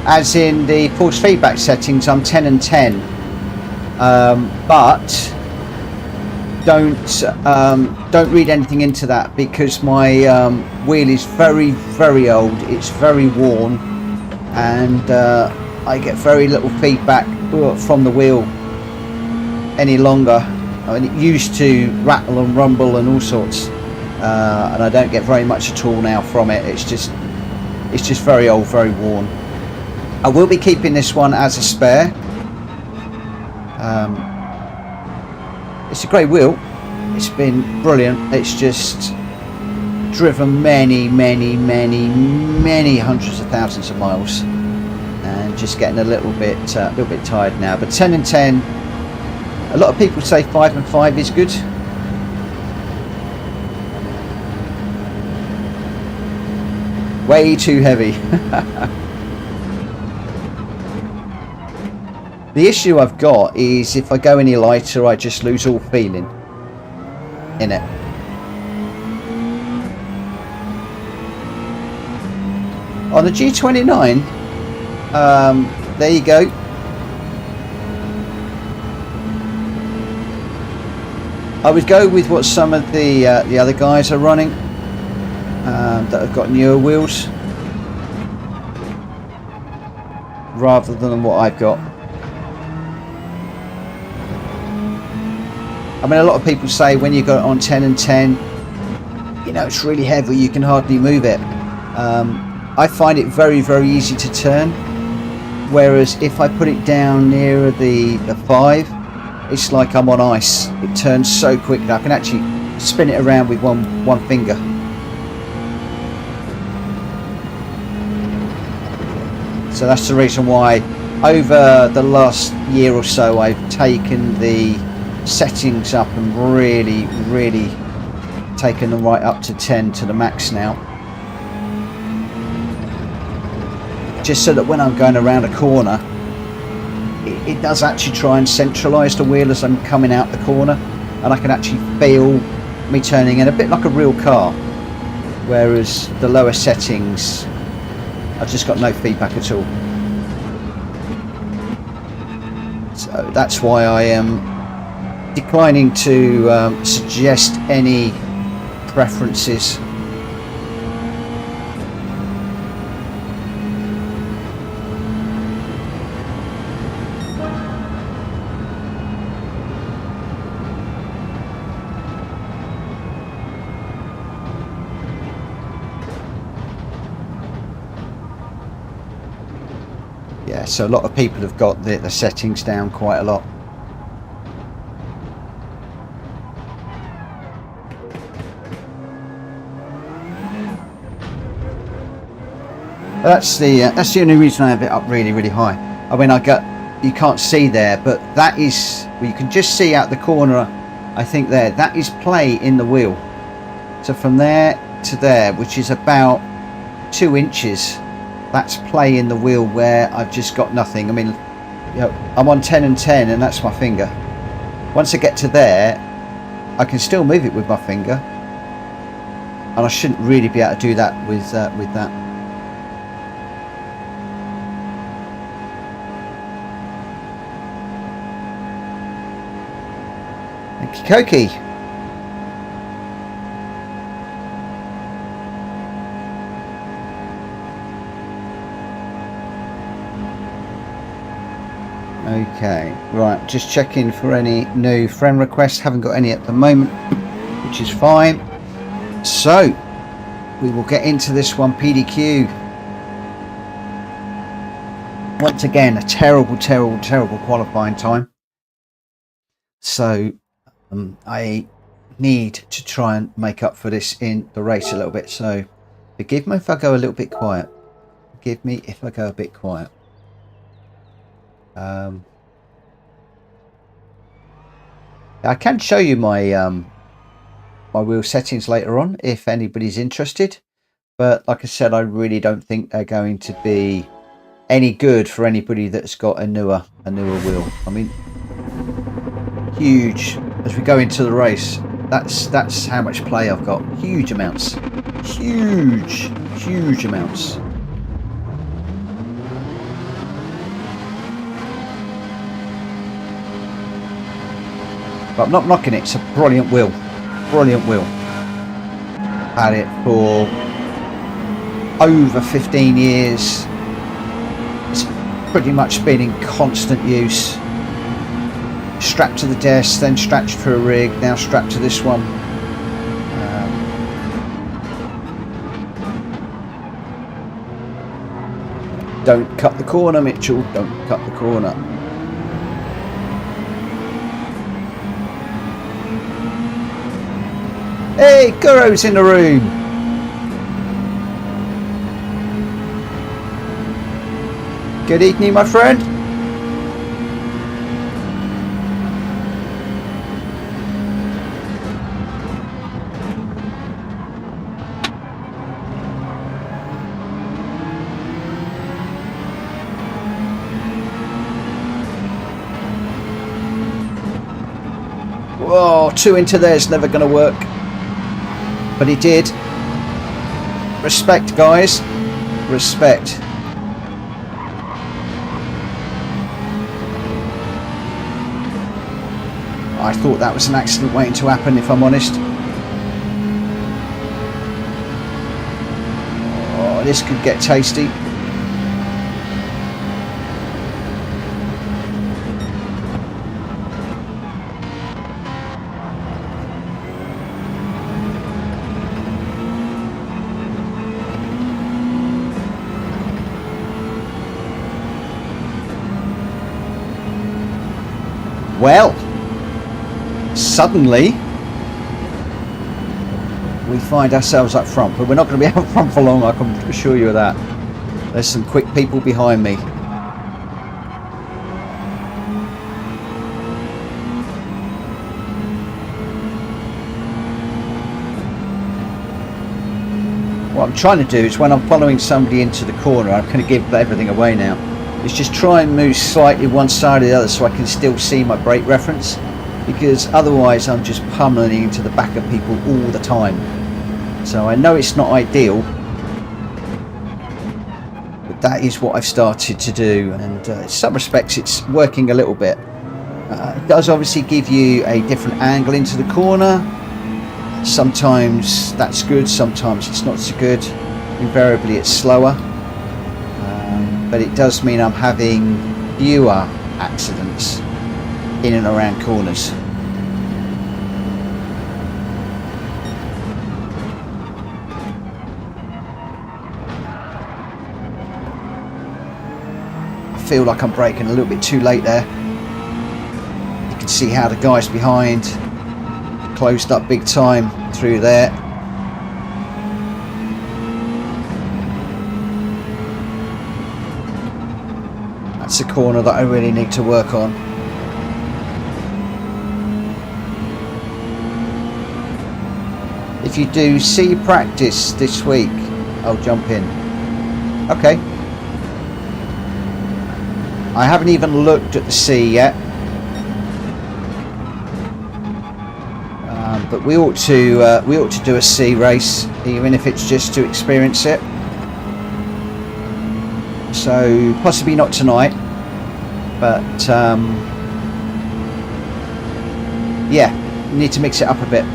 As in the force feedback settings, I'm 10 and 10. but don't read anything into that, because my wheel is very old. It's very worn, and I get very little feedback from the wheel any longer. I mean, it used to rattle and rumble and all sorts, and I don't get very much at all now from it. It's just very old, very worn. I will be keeping this one as a spare. It's a great wheel. It's been brilliant. It's just driven many hundreds of thousands of miles, and just getting a little bit tired now. But 10 and 10. A lot of people say 5 and 5 is good. Way too heavy. The issue I've got is if I go any lighter, I just lose all feeling in it. On the G29, there you go. I would go with what some of the other guys are running that have got newer wheels, rather than what I've got. I mean, a lot of people say when you got it on 10 and 10, you know, it's really heavy, you can hardly move it. I find it very easy to turn, whereas if I put it down nearer the 5, it's like I'm on ice. It turns so quickly. I can actually spin it around with one finger. So that's the reason why over the last year or so I've taken the settings up and really taken them right up to 10 to the max now, just so that when I'm going around a corner, it does actually try and centralise the wheel as I'm coming out the corner, and I can actually feel me turning in a bit like a real car, whereas the lower settings, I've just got no feedback at all. So that's why I am declining to suggest any preferences. Yeah, so a lot of people have got the settings down quite a lot. That's the only reason I have it up really high. I mean, you can't see there, but that is, well, you can just see out the corner, I think there, that is play in the wheel. So from there to there, which is about 2 inches, that's play in the wheel where I've just got nothing. I mean, you know, I'm on 10 and 10 and that's my finger. Once I get to there, I can still move it with my finger, and I shouldn't really be able to do that with that. Koki. Okay, right, just checking for any new friend requests. Haven't got any at the moment, which is fine. So we will get into this one. PDQ. Once again, a terrible qualifying time. So I need to try and make up for this in the race a little bit. So forgive me if I go a little bit quiet. Forgive me if I go a bit quiet. I can show you my my wheel settings later on if anybody's interested, but like I said, I really don't think they're going to be any good for anybody that's got a newer wheel. I mean, huge as we go into the race. That's how much play I've got. Huge amounts, huge amounts. But I'm not knocking it. It's a brilliant wheel. Brilliant wheel. Had it for over 15 years. It's pretty much been in constant use. Strapped to the desk, then strapped to a rig, now strapped to this one. Don't cut the corner, Mitchell. Don't cut the corner. Hey, Guro's in the room. Good evening, my friend. Whoa, 2 into there's never going to work. But he did. Respect, guys. Respect. I thought that was an accident waiting to happen, if I'm honest. Oh, this could get tasty. Well, suddenly we find ourselves up front, but we're not going to be out front for long, I can assure you of that. There's some quick people behind me. What I'm trying to do is when I'm following somebody into the corner, I'm going to give everything away now. Is just try and move slightly one side or the other so I can still see my brake reference, because otherwise I'm just pummeling into the back of people all the time. So I know it's not ideal, but that is what I've started to do, and in some respects it's working a little bit. It does obviously give you a different angle into the corner. Sometimes that's good, sometimes it's not so good. Invariably it's slower. But it does mean I'm having fewer accidents in and around corners. I feel like I'm braking a little bit too late there. You can see how the guys behind closed up big time through there. That's a corner that I really need to work on. If you do C practice this week, I'll jump in. Okay. I haven't even looked at the C yet. But we ought to do a C race, even if it's just to experience it. So possibly not tonight, but yeah, need to mix it up a bit.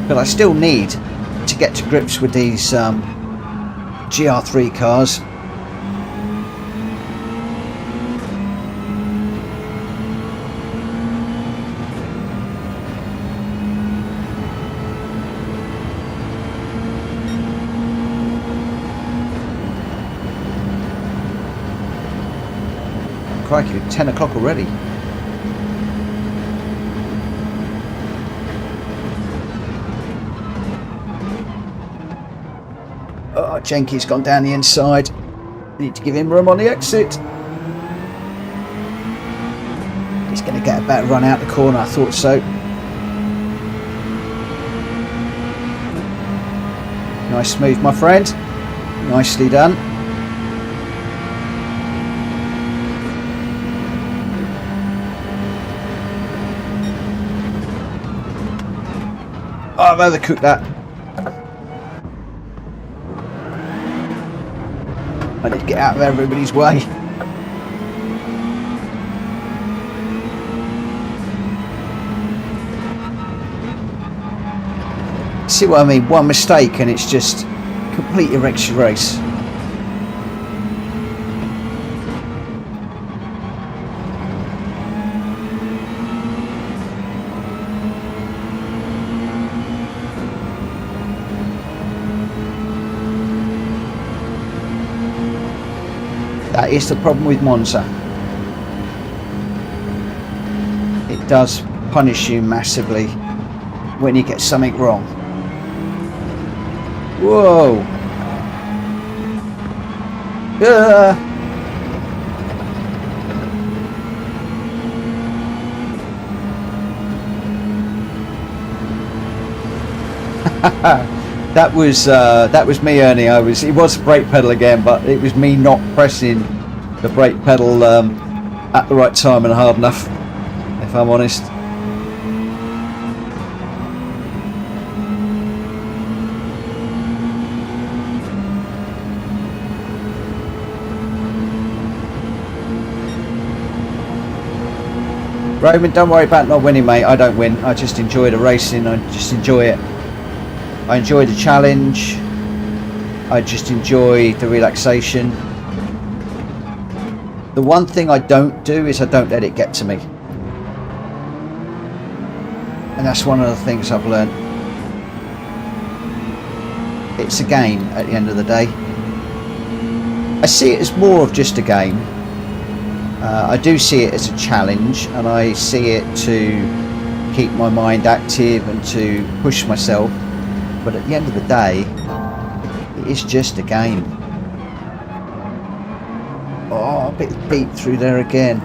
But I still need to get to grips with these GR3 cars. Crikey, 10 o'clock already. Oh, Jenky's gone down the inside. Need to give him room on the exit. He's going to get a better run out the corner, I thought so. Nice move, my friend. Nicely done. Oh, I've overcooked that. I need to get out of everybody's way. See what I mean? One mistake and it's just completely wrecks your race. That is the problem with Monza. It does punish you massively when you get something wrong. Whoa! That was me, Ernie. It was brake pedal again, but it was me not pressing the brake pedal at the right time and hard enough, if I'm honest. Roman, don't worry about not winning, mate. I don't win. I just enjoy the racing. I just enjoy it. I enjoy the challenge. I just enjoy the relaxation. The one thing I don't do is I don't let it get to me. And that's one of the things I've learned. It's a game at the end of the day. I see it as more of just a game. I do see it as a challenge, and I see it to keep my mind active and to push myself. But at the end of the day, it is just a game. Oh, a bit of beep through there again.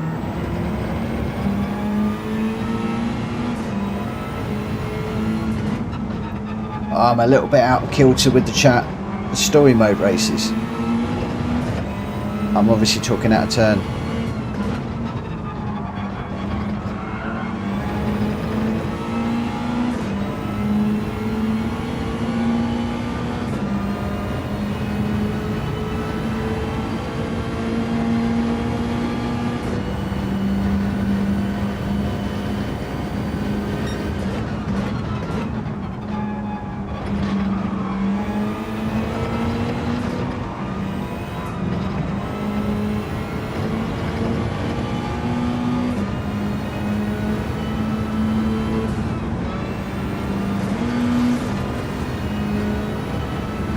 I'm a little bit out of kilter with the chat. The story mode races. I'm obviously talking out of turn.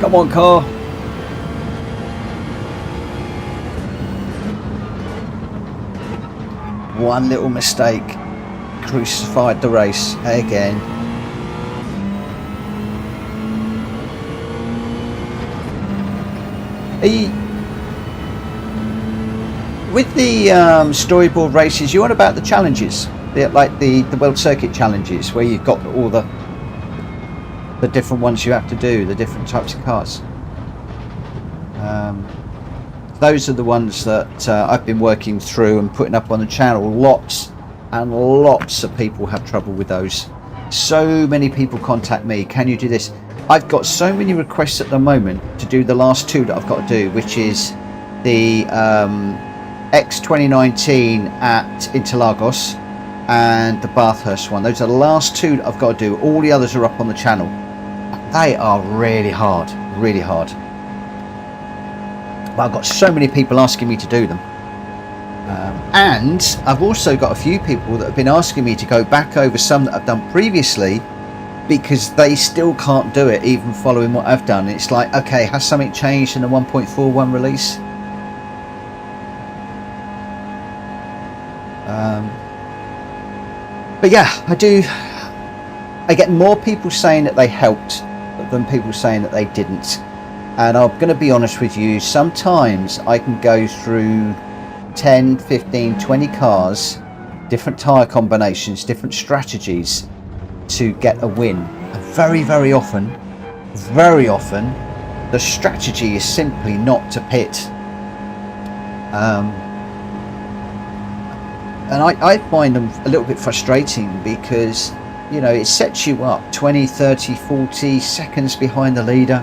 Come on, car. One little mistake crucified the race again. With the storyboard races, you want about the challenges, like the World Circuit challenges, where you've got all the different ones you have to do, the different types of cars. Those are the ones that I've been working through and putting up on the channel. Lots and lots of people have trouble with those. So many people contact me, can you do this? I've got so many requests at the moment to do the last two that I've got to do, which is the X 2019 at Interlagos and the Bathurst one. Those are the last two that I've got to do. All the others are up on the channel. They are really hard, really hard. But I've got so many people asking me to do them. And I've also got a few people that have been asking me to go back over some that I've done previously, because they still can't do it even following what I've done. It's like, okay, has something changed in the 1.41 release? But yeah, I get more people saying that they helped than people saying that they didn't. And I'm going to be honest with you, sometimes I can go through 10, 15, 20 cars, different tyre combinations, different strategies to get a win. And very often, the strategy is simply not to pit. And I find them a little bit frustrating because, you know, it sets you up 20, 30, 40 seconds behind the leader.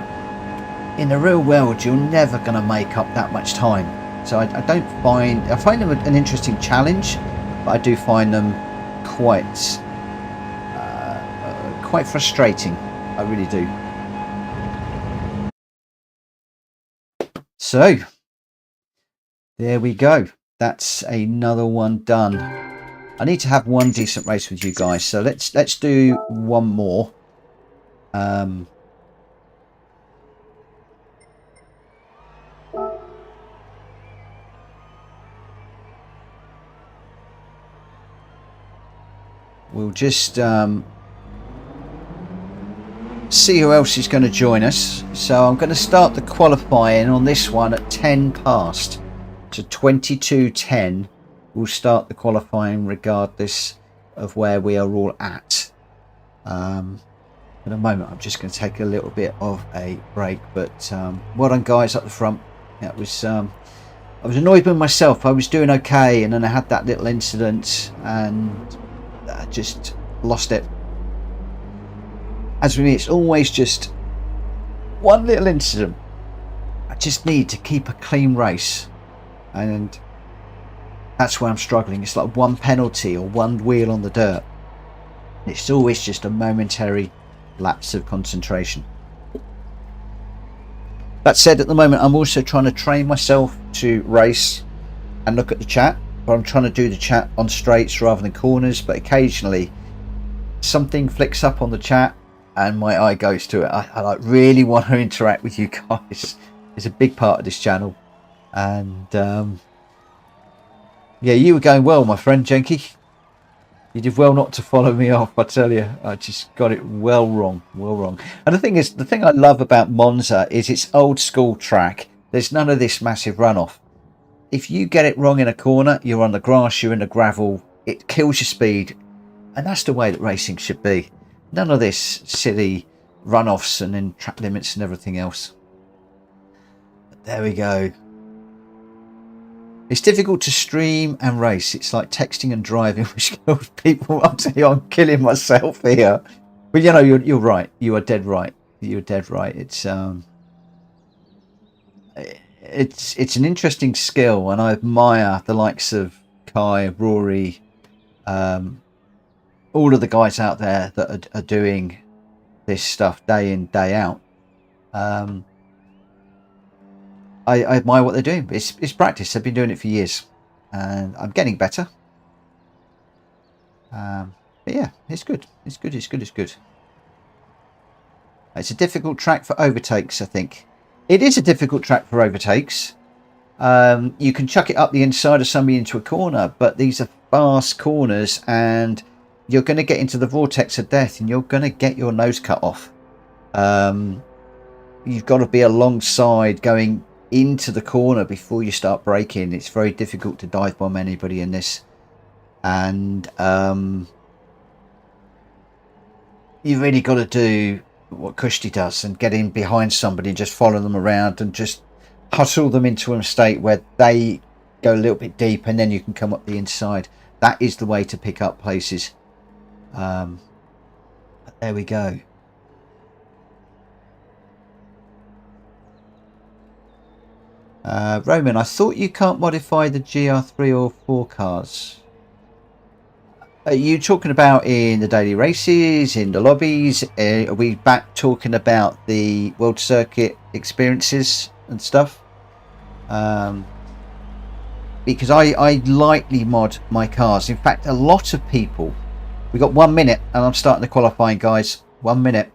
In the real world, you're never going to make up that much time. So I find them an interesting challenge, but I do find them quite frustrating. I really do. So there we go. That's another one done. I need to have one decent race with you guys, so let's do one more. We'll just see who else is going to join us. So I'm going to start the qualifying on this one at 10 past. So 22:10. We'll start the qualifying regardless of where we are all at. In a moment, I'm just going to take a little bit of a break. But well done, guys, up the front. That was I was annoyed with myself. I was doing okay, and then I had that little incident, and I just lost it. As for me, it's always just one little incident. I just need to keep a clean race, and that's where I'm struggling. It's like one penalty or one wheel on the dirt. It's always just a momentary lapse of concentration. That said, at the moment I'm also trying to train myself to race and look at the chat, but I'm trying to do the chat on straights rather than corners. But occasionally something flicks up on the chat and my eye goes to it. I like really want to interact with you guys. It's a big part of this channel. And yeah, you were going well, my friend Jenky. You did well not to follow me off, I tell you. I just got it well wrong. And the thing is, the thing I love about Monza is it's old school track. There's none of this massive runoff. If you get it wrong in a corner, you're on the grass, you're in the gravel, it kills your speed. And that's the way that racing should be. None of this silly runoffs and then track limits and everything else. But there we go. It's difficult to stream and race. It's like texting and driving, which kills people. I'm telling you, I'm killing myself here. But you know, you're right. You are dead right. You're dead right. It's an interesting skill, and I admire the likes of Kai, Rory, all of the guys out there that are doing this stuff day in, day out. I admire what they're doing. It's practice. They've been doing it for years, and I'm getting better. But yeah, it's good. It's good. It's a difficult track for overtakes, I think. It is a difficult track for overtakes. You can chuck it up the inside of somebody into a corner, but these are fast corners, and you're going to get into the vortex of death, and you're going to get your nose cut off. You've got to be alongside going into the corner before you start braking. It's very difficult to dive bomb anybody in this, and you've really got to do what Kushti does and get in behind somebody and just follow them around and just hustle them into a state where they go a little bit deep, and then you can come up the inside. That is the way to pick up places. But there we go. Roman, I thought you can't modify the GR3 or 4 cars. Are you talking about in the daily races, in the lobbies? Are we back talking about the World Circuit experiences and stuff? Because I lightly mod my cars. In fact, a lot of people... We got 1 minute and I'm starting the qualifying, guys. 1 minute.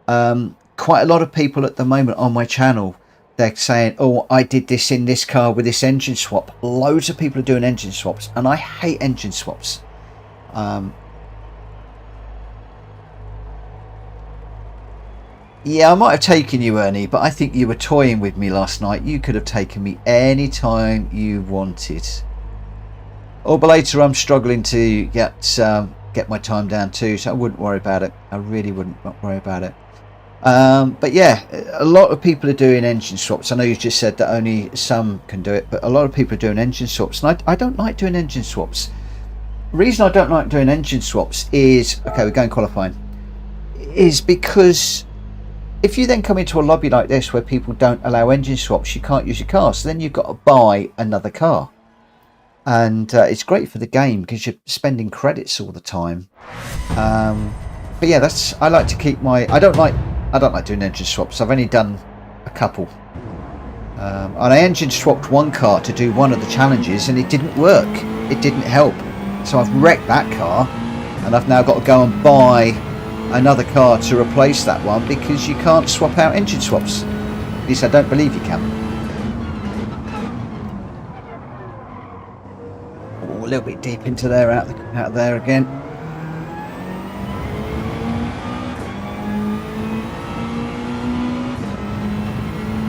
Quite a lot of people at the moment on my channel, they're saying, oh, I did this in this car with this engine swap. Loads of people are doing engine swaps, and I hate engine swaps. Yeah, I might have taken you, Ernie, but I think you were toying with me last night. You could have taken me any time you wanted. Or but later, I'm struggling to get my time down too, so I wouldn't worry about it. I really wouldn't worry about it. But yeah, a lot of people are doing engine swaps. I know you just said that only some can do it, but a lot of people are doing engine swaps, and I don't like doing engine swaps. The reason I don't like doing engine swaps is, okay, we're going qualifying, is because if you then come into a lobby like this where people don't allow engine swaps, you can't use your car, so then you've got to buy another car. And it's great for the game because you're spending credits all the time. But yeah, I like to keep my. I don't like doing engine swaps. I've only done a couple. And I engine swapped one car to do one of the challenges, and it didn't work. It didn't help. So I've wrecked that car, and I've now got to go and buy another car to replace that one because you can't swap out engine swaps. At least I don't believe you can. Oh, a little bit deep into there, out of there again.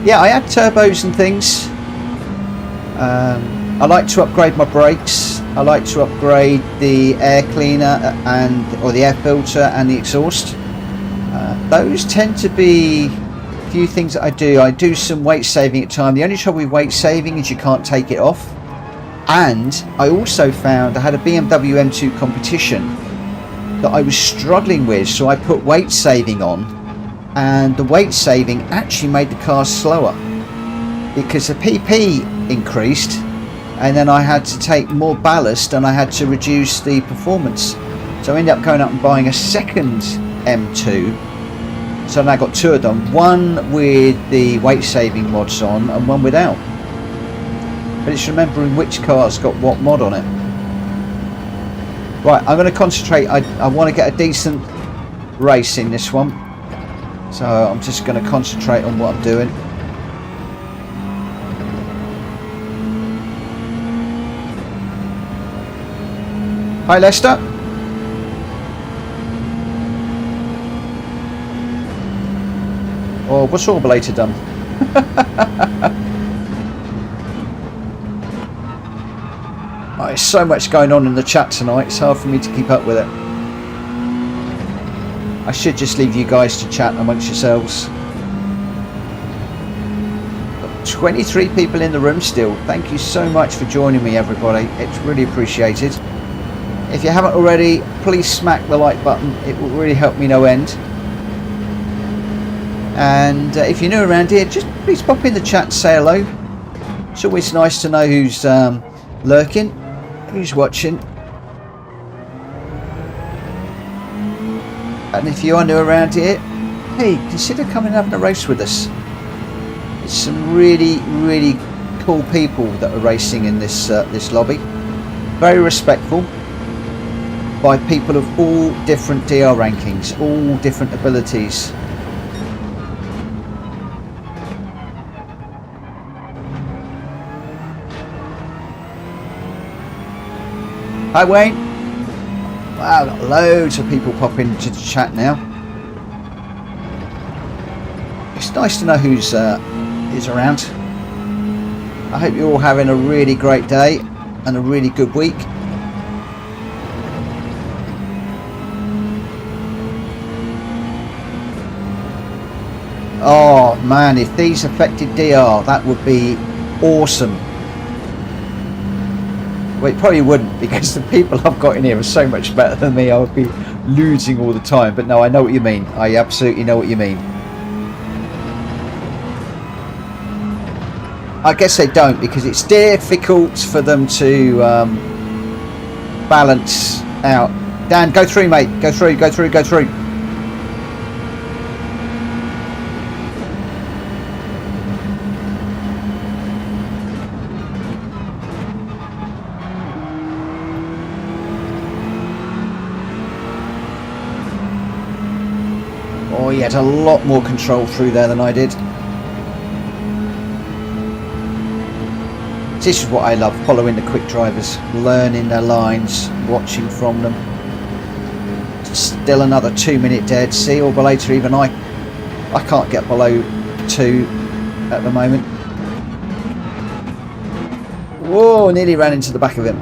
Yeah, I add turbos and things. I like to upgrade my brakes. I like to upgrade the air cleaner or the air filter and the exhaust. Those tend to be a few things that I do. I do some weight saving at time. The only trouble with weight saving is you can't take it off. And I also found I had a BMW M2 competition that I was struggling with, so I put weight saving on. And the weight saving actually made the car slower because the PP increased, and then I had to take more ballast and I had to reduce the performance. So I ended up going up and buying a second M2. So now I got two of them, one with the weight saving mods on and one without. But it's remembering which car's got what mod on it. Right, I'm going to concentrate. I want to get a decent race in this one. So I'm just going to concentrate on what I'm doing. Hi Lester. Oh, what's Orbulator done? Oh, there's so much going on in the chat tonight, it's hard for me to keep up with it. I should just leave you guys to chat amongst yourselves. Got 23 people in the room still. Thank you so much for joining me, everybody. It's really appreciated. If you haven't already, please smack the like button. It will really help me no end. And if you're new around here, just please pop in the chat and say hello. It's always nice to know who's lurking, who's watching. And if you are new around here, hey, consider coming and having a race with us. It's some really, really cool people that are racing in this lobby. Very respectful by people of all different DR rankings, all different abilities. Hi Wayne. Wow, got loads of people popping into the chat now. It's nice to know who's around. I hope you're all having a really great day and a really good week. Oh man, if these affected DR, that would be awesome. Well, it probably wouldn't, because the people I've got in here are so much better than me. I would be losing all the time. But no, I know what you mean. I absolutely know what you mean. I guess they don't, because it's difficult for them to balance out. Dan, go through, mate. Go through, go through, go through. Oh, he had a lot more control through there than I did. This is what I love, following the quick drivers, learning their lines, watching from them. Still another 2-minute dead. See, or later, even I can't get below 2 at the moment. Whoa, nearly ran into the back of him.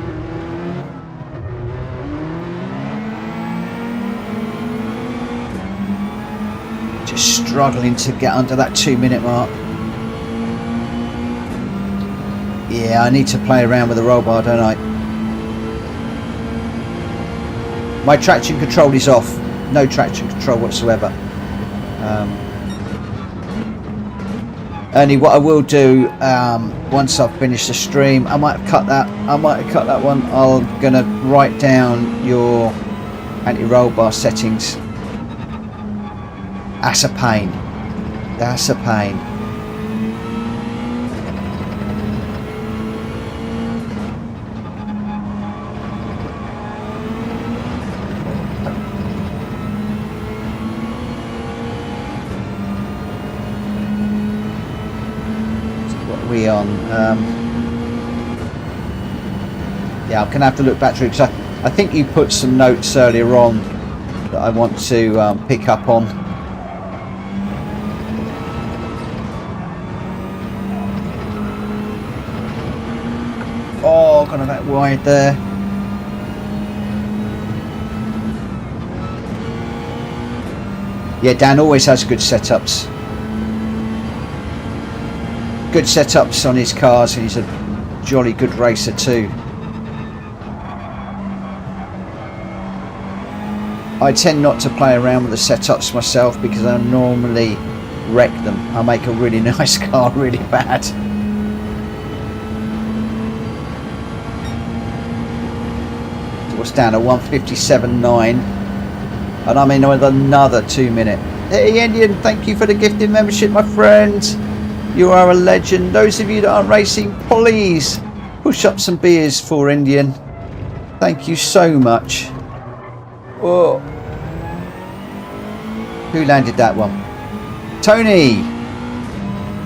Just struggling to get under that 2-minute mark. Yeah, I need to play around with the roll bar, don't I? My traction control is off. No traction control whatsoever. Only what I will do once I've finished the stream, I might have cut that. I might have cut that one. I'm gonna write down your anti-roll bar settings That's a pain. That's a pain. What are we on? Yeah, I'm going to have to look back through because I think you put some notes earlier on that I want to pick up on. Oh, gone a bit wide there. Yeah, Dan always has good setups. Good setups on his cars, and he's a jolly good racer too. I tend not to play around with the setups myself because I normally wreck them. I make a really nice car really bad. What's down at 1:57.9, and I'm in with another 2 minute. Hey Indian, thank you for the gifted membership, my friend. You are a legend. Those of you that aren't racing, please push up some beers for Indian. Thank you so much. Oh, who landed that one? Tony.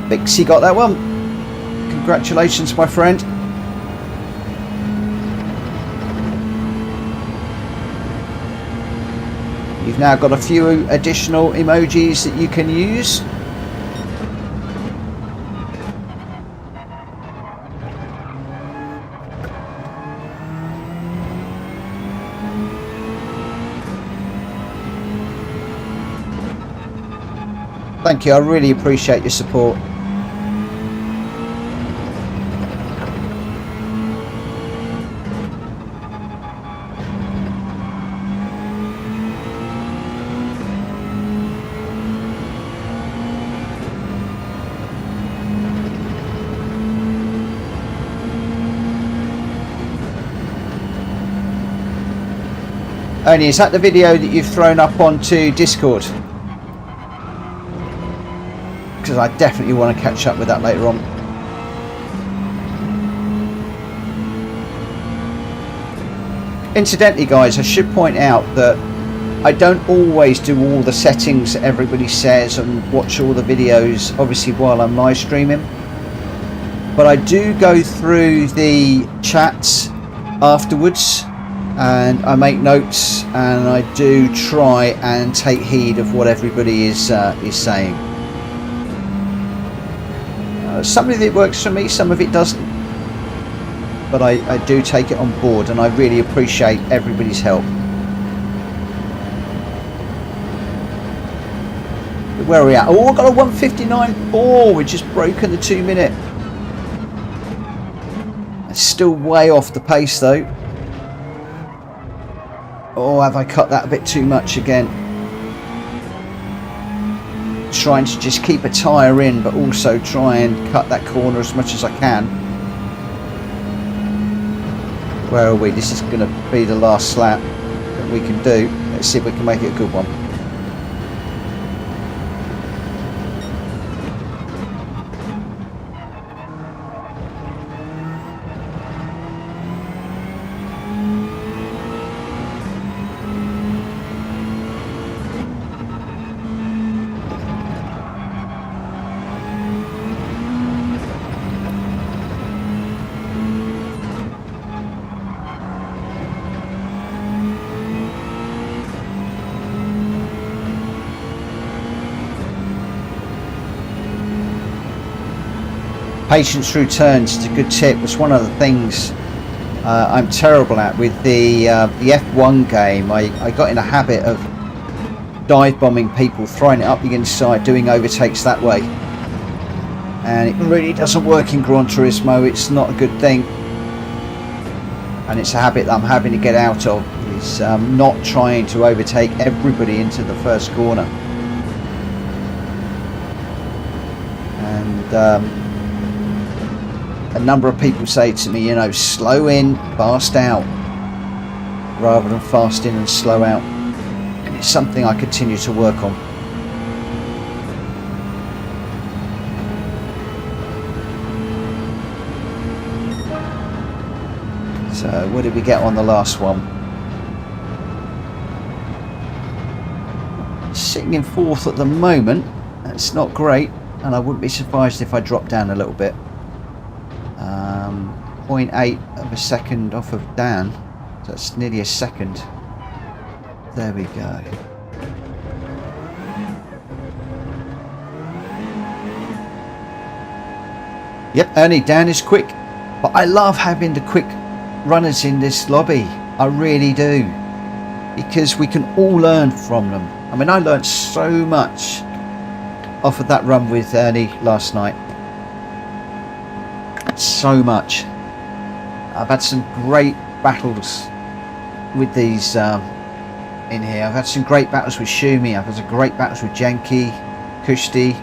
Bixie got that one. Congratulations, my friend. You've now got a few additional emojis that you can use. Thank you, I really appreciate your support. Ernie, is that the video that you've thrown up onto Discord? Because I definitely want to catch up with that later on. Incidentally guys, I should point out that I don't always do all the settings that everybody says and watch all the videos obviously while I'm live streaming, but I do go through the chats afterwards and I make notes and I do try and take heed of what everybody is saying. Some of it works for me, some of it doesn't, but I do take it on board and I really appreciate everybody's help. Where are we at? Oh, I've got a 1:59.4. We're just broken the 2 minute. It's still way off the pace though. Oh, have I cut that a bit too much again? Trying to just keep a tyre in, but also try and cut that corner as much as I can. Where are we? This is going to be the last lap that we can do. Let's see if we can make it a good one. Patience through turns is a good tip. It's one of the things I'm terrible at with the F1 game. I got in a habit of dive bombing people, throwing it up the inside, doing overtakes that way, and it really doesn't work in Gran Turismo. It's not a good thing, and it's a habit that I'm having to get out of, is not trying to overtake everybody into the first corner. And a number of people say to me, you know, slow in, fast out, rather than fast in and slow out. And it's something I continue to work on. what did we get on the last one? Sitting in 4th at the moment. That's not great, and I wouldn't be surprised if I drop down a little bit. 0.8 of a second off of Dan, so that's nearly a second. There we go. Yep, Ernie, Dan is quick, but I love having the quick runners in this lobby. I really do, because we can all learn from them. I mean, I learned so much off of that run with Ernie last night. So much. I've had some great battles with these in here. I've had some great battles with Shumi. I've had some great battles with Jenki, Kushti,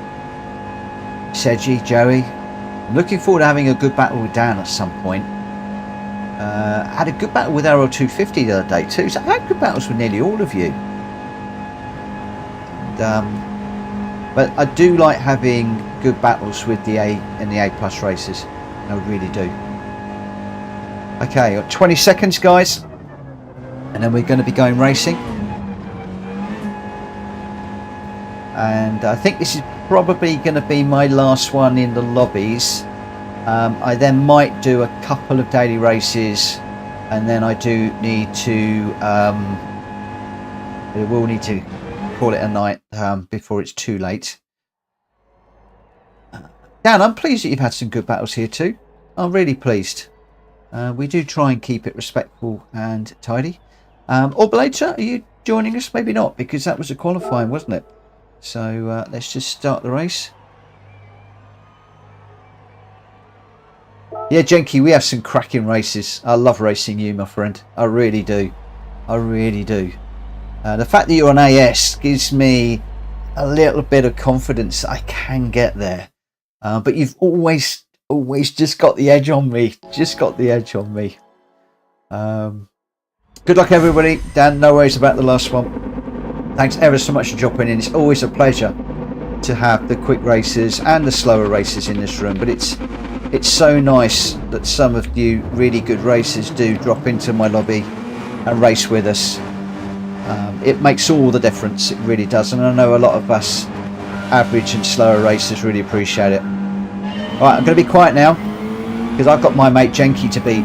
Seji, Joey. I'm looking forward to having a good battle with Dan at some point. I had a good battle with RL250 the other day too, so I had good battles with nearly all of you. But I do like having good battles with the A and the A plus races. I really do. Okay, got 20 seconds, guys, and then we're going to be going racing. And I think this is probably going to be my last one in the lobbies. I then might do a couple of daily races, and then I do need to we will need to call it a night before it's too late. Dan, I'm pleased that you've had some good battles here too. I'm really pleased. We do try and keep it respectful and tidy. Orblater, are you joining us? Maybe not, because that was a qualifying, wasn't it? So let's just start the race. Yeah, Jenki, we have some cracking races. I love racing you, my friend. I really do. I really do. The fact that you're on AS gives me a little bit of confidence I can get there. But you've always just got the edge on me. Just got the edge on me. Good luck, everybody. Dan, no worries about the last one. Thanks ever so much for dropping in. It's always a pleasure to have the quick races and the slower races in this room. But it's so nice that some of you really good racers do drop into my lobby and race with us. It makes all the difference. It really does. And I know a lot of us average and slower racers really appreciate it. Alright, I'm going to be quiet now because I've got my mate Jenki to beat.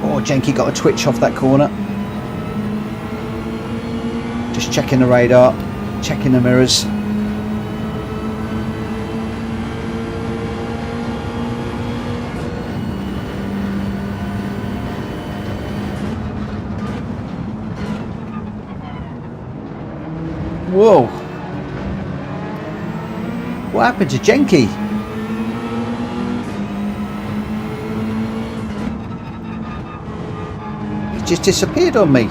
Oh, Jenki got a twitch off that corner. Just checking the radar, checking the mirrors. Whoa! What happened to Jenki? He just disappeared on me.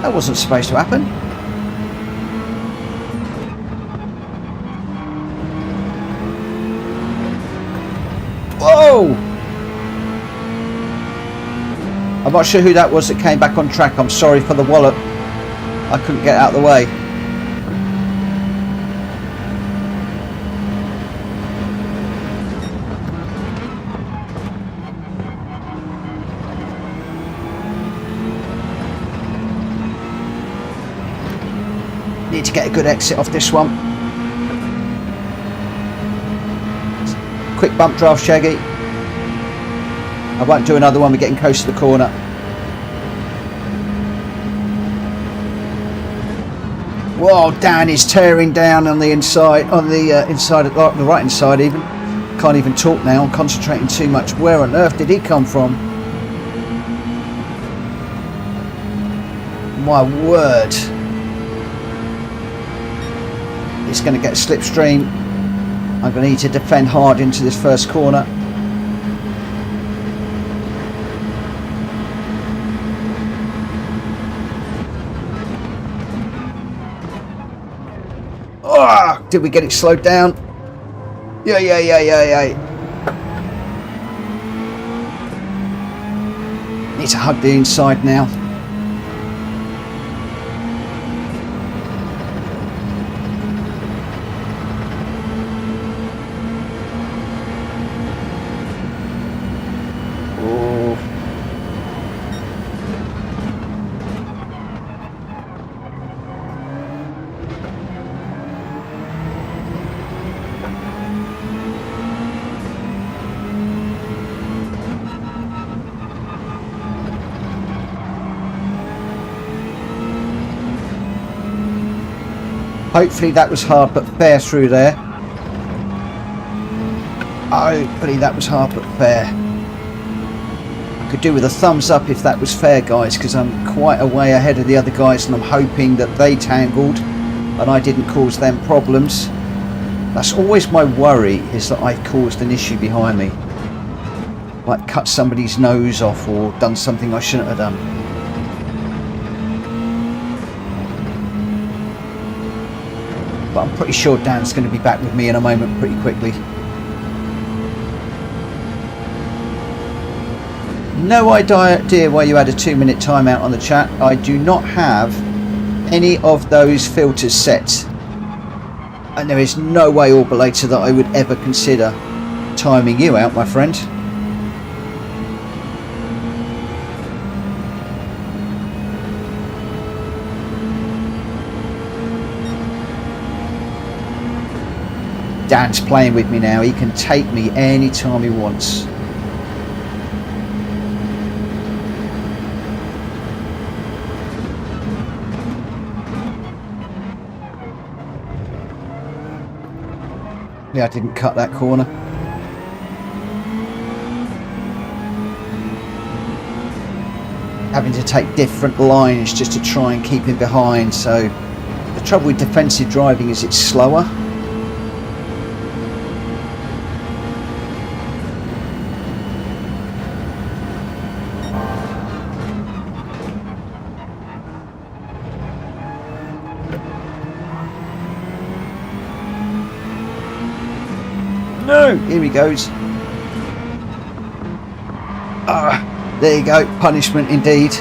That wasn't supposed to happen. Whoa! I'm not sure who that was that came back on track. I'm sorry for the wallop. I couldn't get out of the way. Need to get a good exit off this one. Quick bump draft, Shaggy. I won't do another one. We're getting close to the corner. Whoa, Dan is tearing down on the inside, on the inside, the right hand side even. Can't even talk now. I'm concentrating too much. Where on earth did he come from? My word. It's going to get slipstream. I'm going to need to defend hard into this first corner. Oh, Did we get it slowed down? Yeah. Need to hug the inside now. Hopefully that was hard but fair through there. Hopefully that was hard but fair. I could do with a thumbs up if that was fair, guys, because I'm quite a way ahead of the other guys and I'm hoping that they tangled and I didn't cause them problems. That's always my worry, is that I've caused an issue behind me. Like cut somebody's nose off or done something I shouldn't have done. But I'm pretty sure Dan's going to be back with me in a moment pretty quickly. No idea why you had a 2-minute timeout on the chat. I do not have any of those filters set. And there is no way or later that I would ever consider timing you out, my friend. Dan's playing with me now. He can take me anytime he wants. Yeah, I didn't cut that corner. Having to take different lines just to try and keep him behind. So the trouble with defensive driving is it's slower. No, here he goes. There you go, punishment indeed.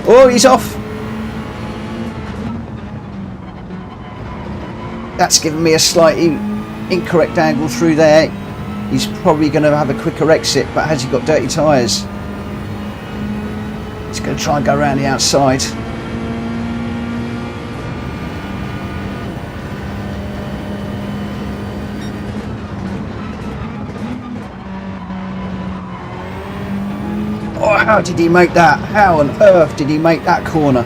Oh, he's off. That's given me a slightly incorrect angle through there. He's probably going to have a quicker exit, but has he got dirty tyres? He's going to try and go around the outside. Oh, how did he make that? How on earth did he make that corner?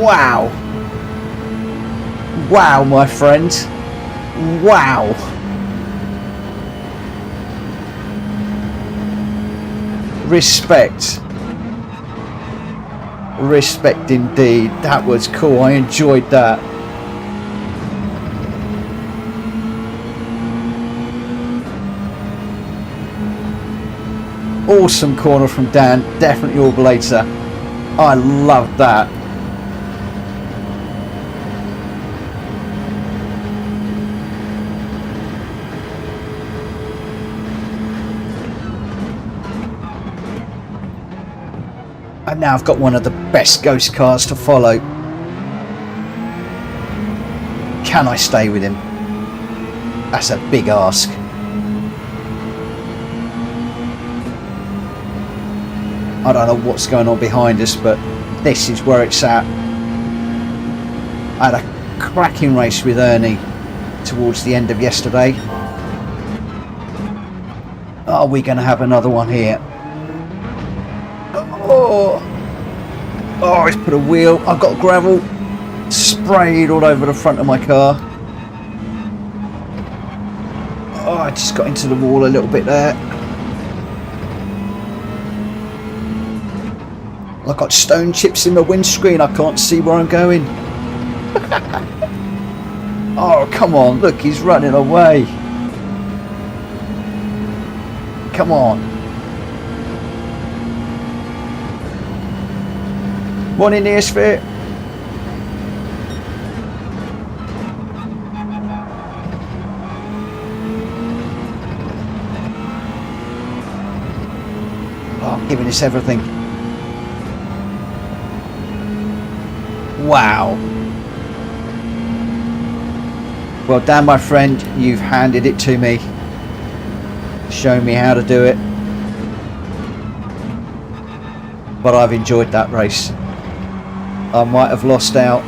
Wow. Wow, my friend. Wow. Respect. Respect indeed. That was cool. I enjoyed that. Awesome corner from Dan, definitely all later. I love that. And now I've got one of the best ghost cars to follow. Can I stay with him? That's a big ask. I don't know what's going on behind us, but this is where it's at. I had a cracking race with Ernie towards the end of yesterday. Are we going to have another one here? Oh, he's put a wheel. I've got gravel sprayed all over the front of my car. Oh, I just got into the wall a little bit there. I've got stone chips in my windscreen. I can't see where I'm going. Oh, come on. Look, he's running away. Come on. Morning, Neosphere. Oh, I'm giving this everything. Wow. Well, Dan, my friend, you've handed it to me. Shown me how to do it. But I've enjoyed that race. I might have lost out,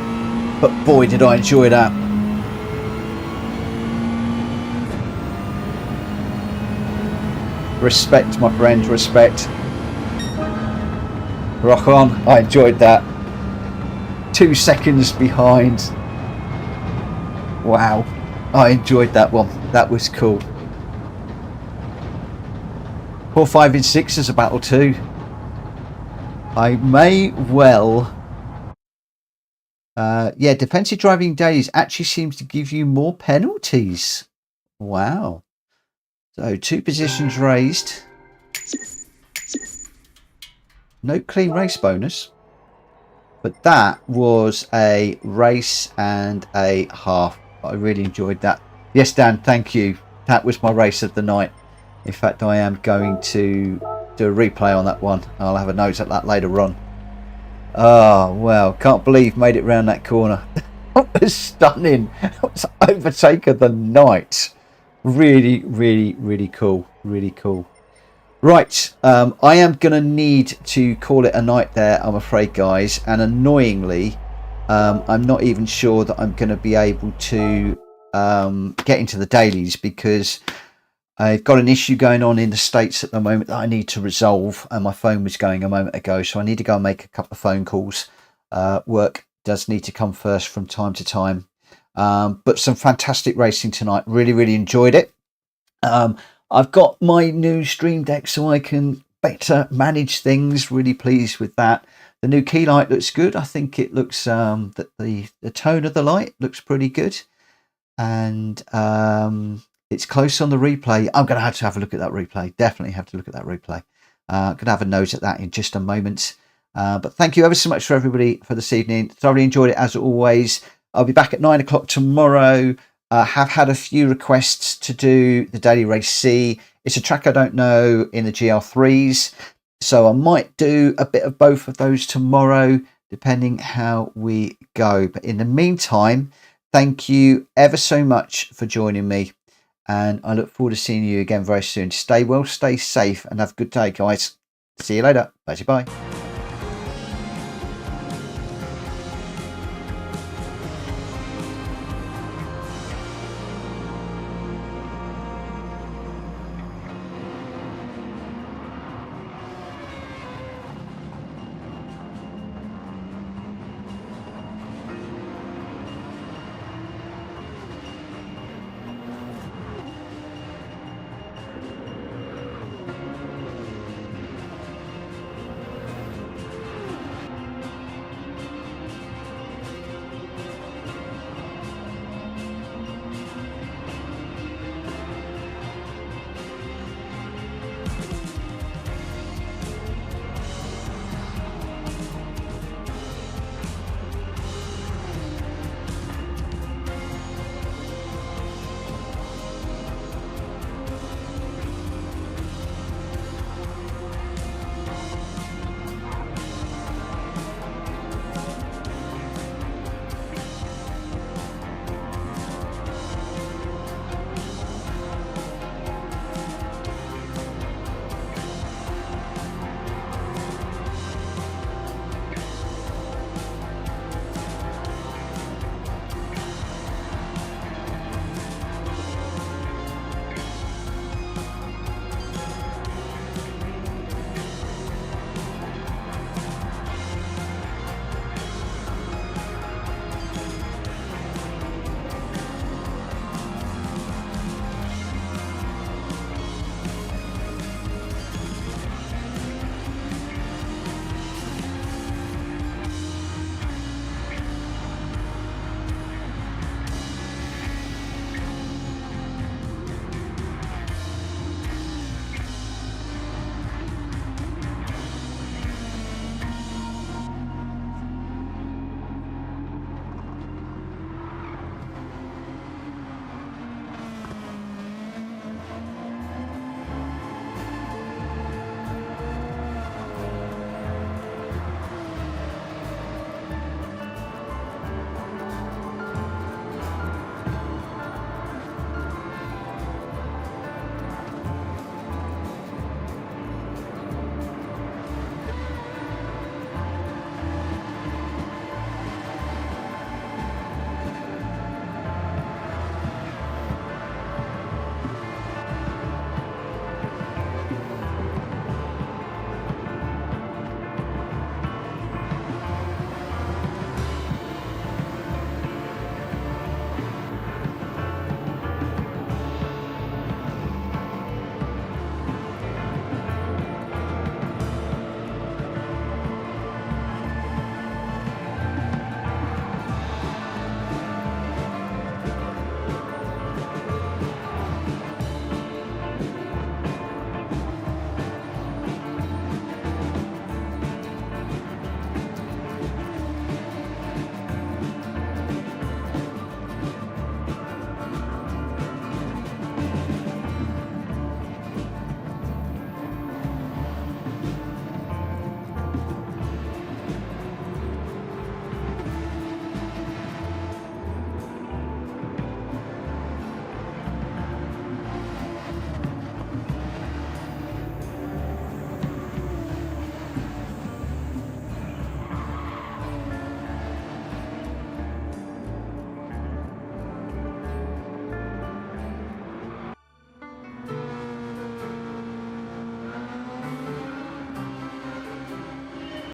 but boy, did I enjoy that. Respect, my friend, respect. Rock on. I enjoyed that. 2 seconds behind. Wow. I enjoyed that one. That was cool. 4, 5 and 6 is a battle too. I may well... yeah, defensive driving days actually seems to give you more penalties. Wow. So 2 positions raised. No clean race bonus. But that was a race and a half. I really enjoyed that. Yes, Dan, thank you. That was my race of the night. In fact, I am going to do a replay on that one. I'll have a note at that later on. Oh, well, can't believe made it round that corner. That was stunning. That was overtake of the night. Really, really, really cool. Really cool. Right, I am going to need to call it a night there, I'm afraid, guys. And annoyingly, I'm not even sure that I'm going to be able to get into the dailies because I've got an issue going on in the States at the moment that I need to resolve. And my phone was going a moment ago, so I need to go and make a couple of phone calls. Work does need to come first from time to time. But some fantastic racing tonight. Really, really enjoyed it. I've got my new Stream Deck so I can better manage things. Really pleased with that. The new key light looks good. I think it looks the tone of the light looks pretty good, and it's close on the replay. I'm going to have a look at that replay. Definitely have to look at that replay. Going to have a nose at that in just a moment. But thank you ever so much for everybody for this evening. Thoroughly enjoyed it as always. I'll be back at 9 o'clock tomorrow. Have had a few requests to do the Daily Race C. It's a track I don't know in the GR3s, so I might do a bit of both of those tomorrow, depending how we go. But in the meantime, thank you ever so much for joining me, and I look forward to seeing you again very soon. Stay well, stay safe, and have a good day, guys. See you later. Bye-bye.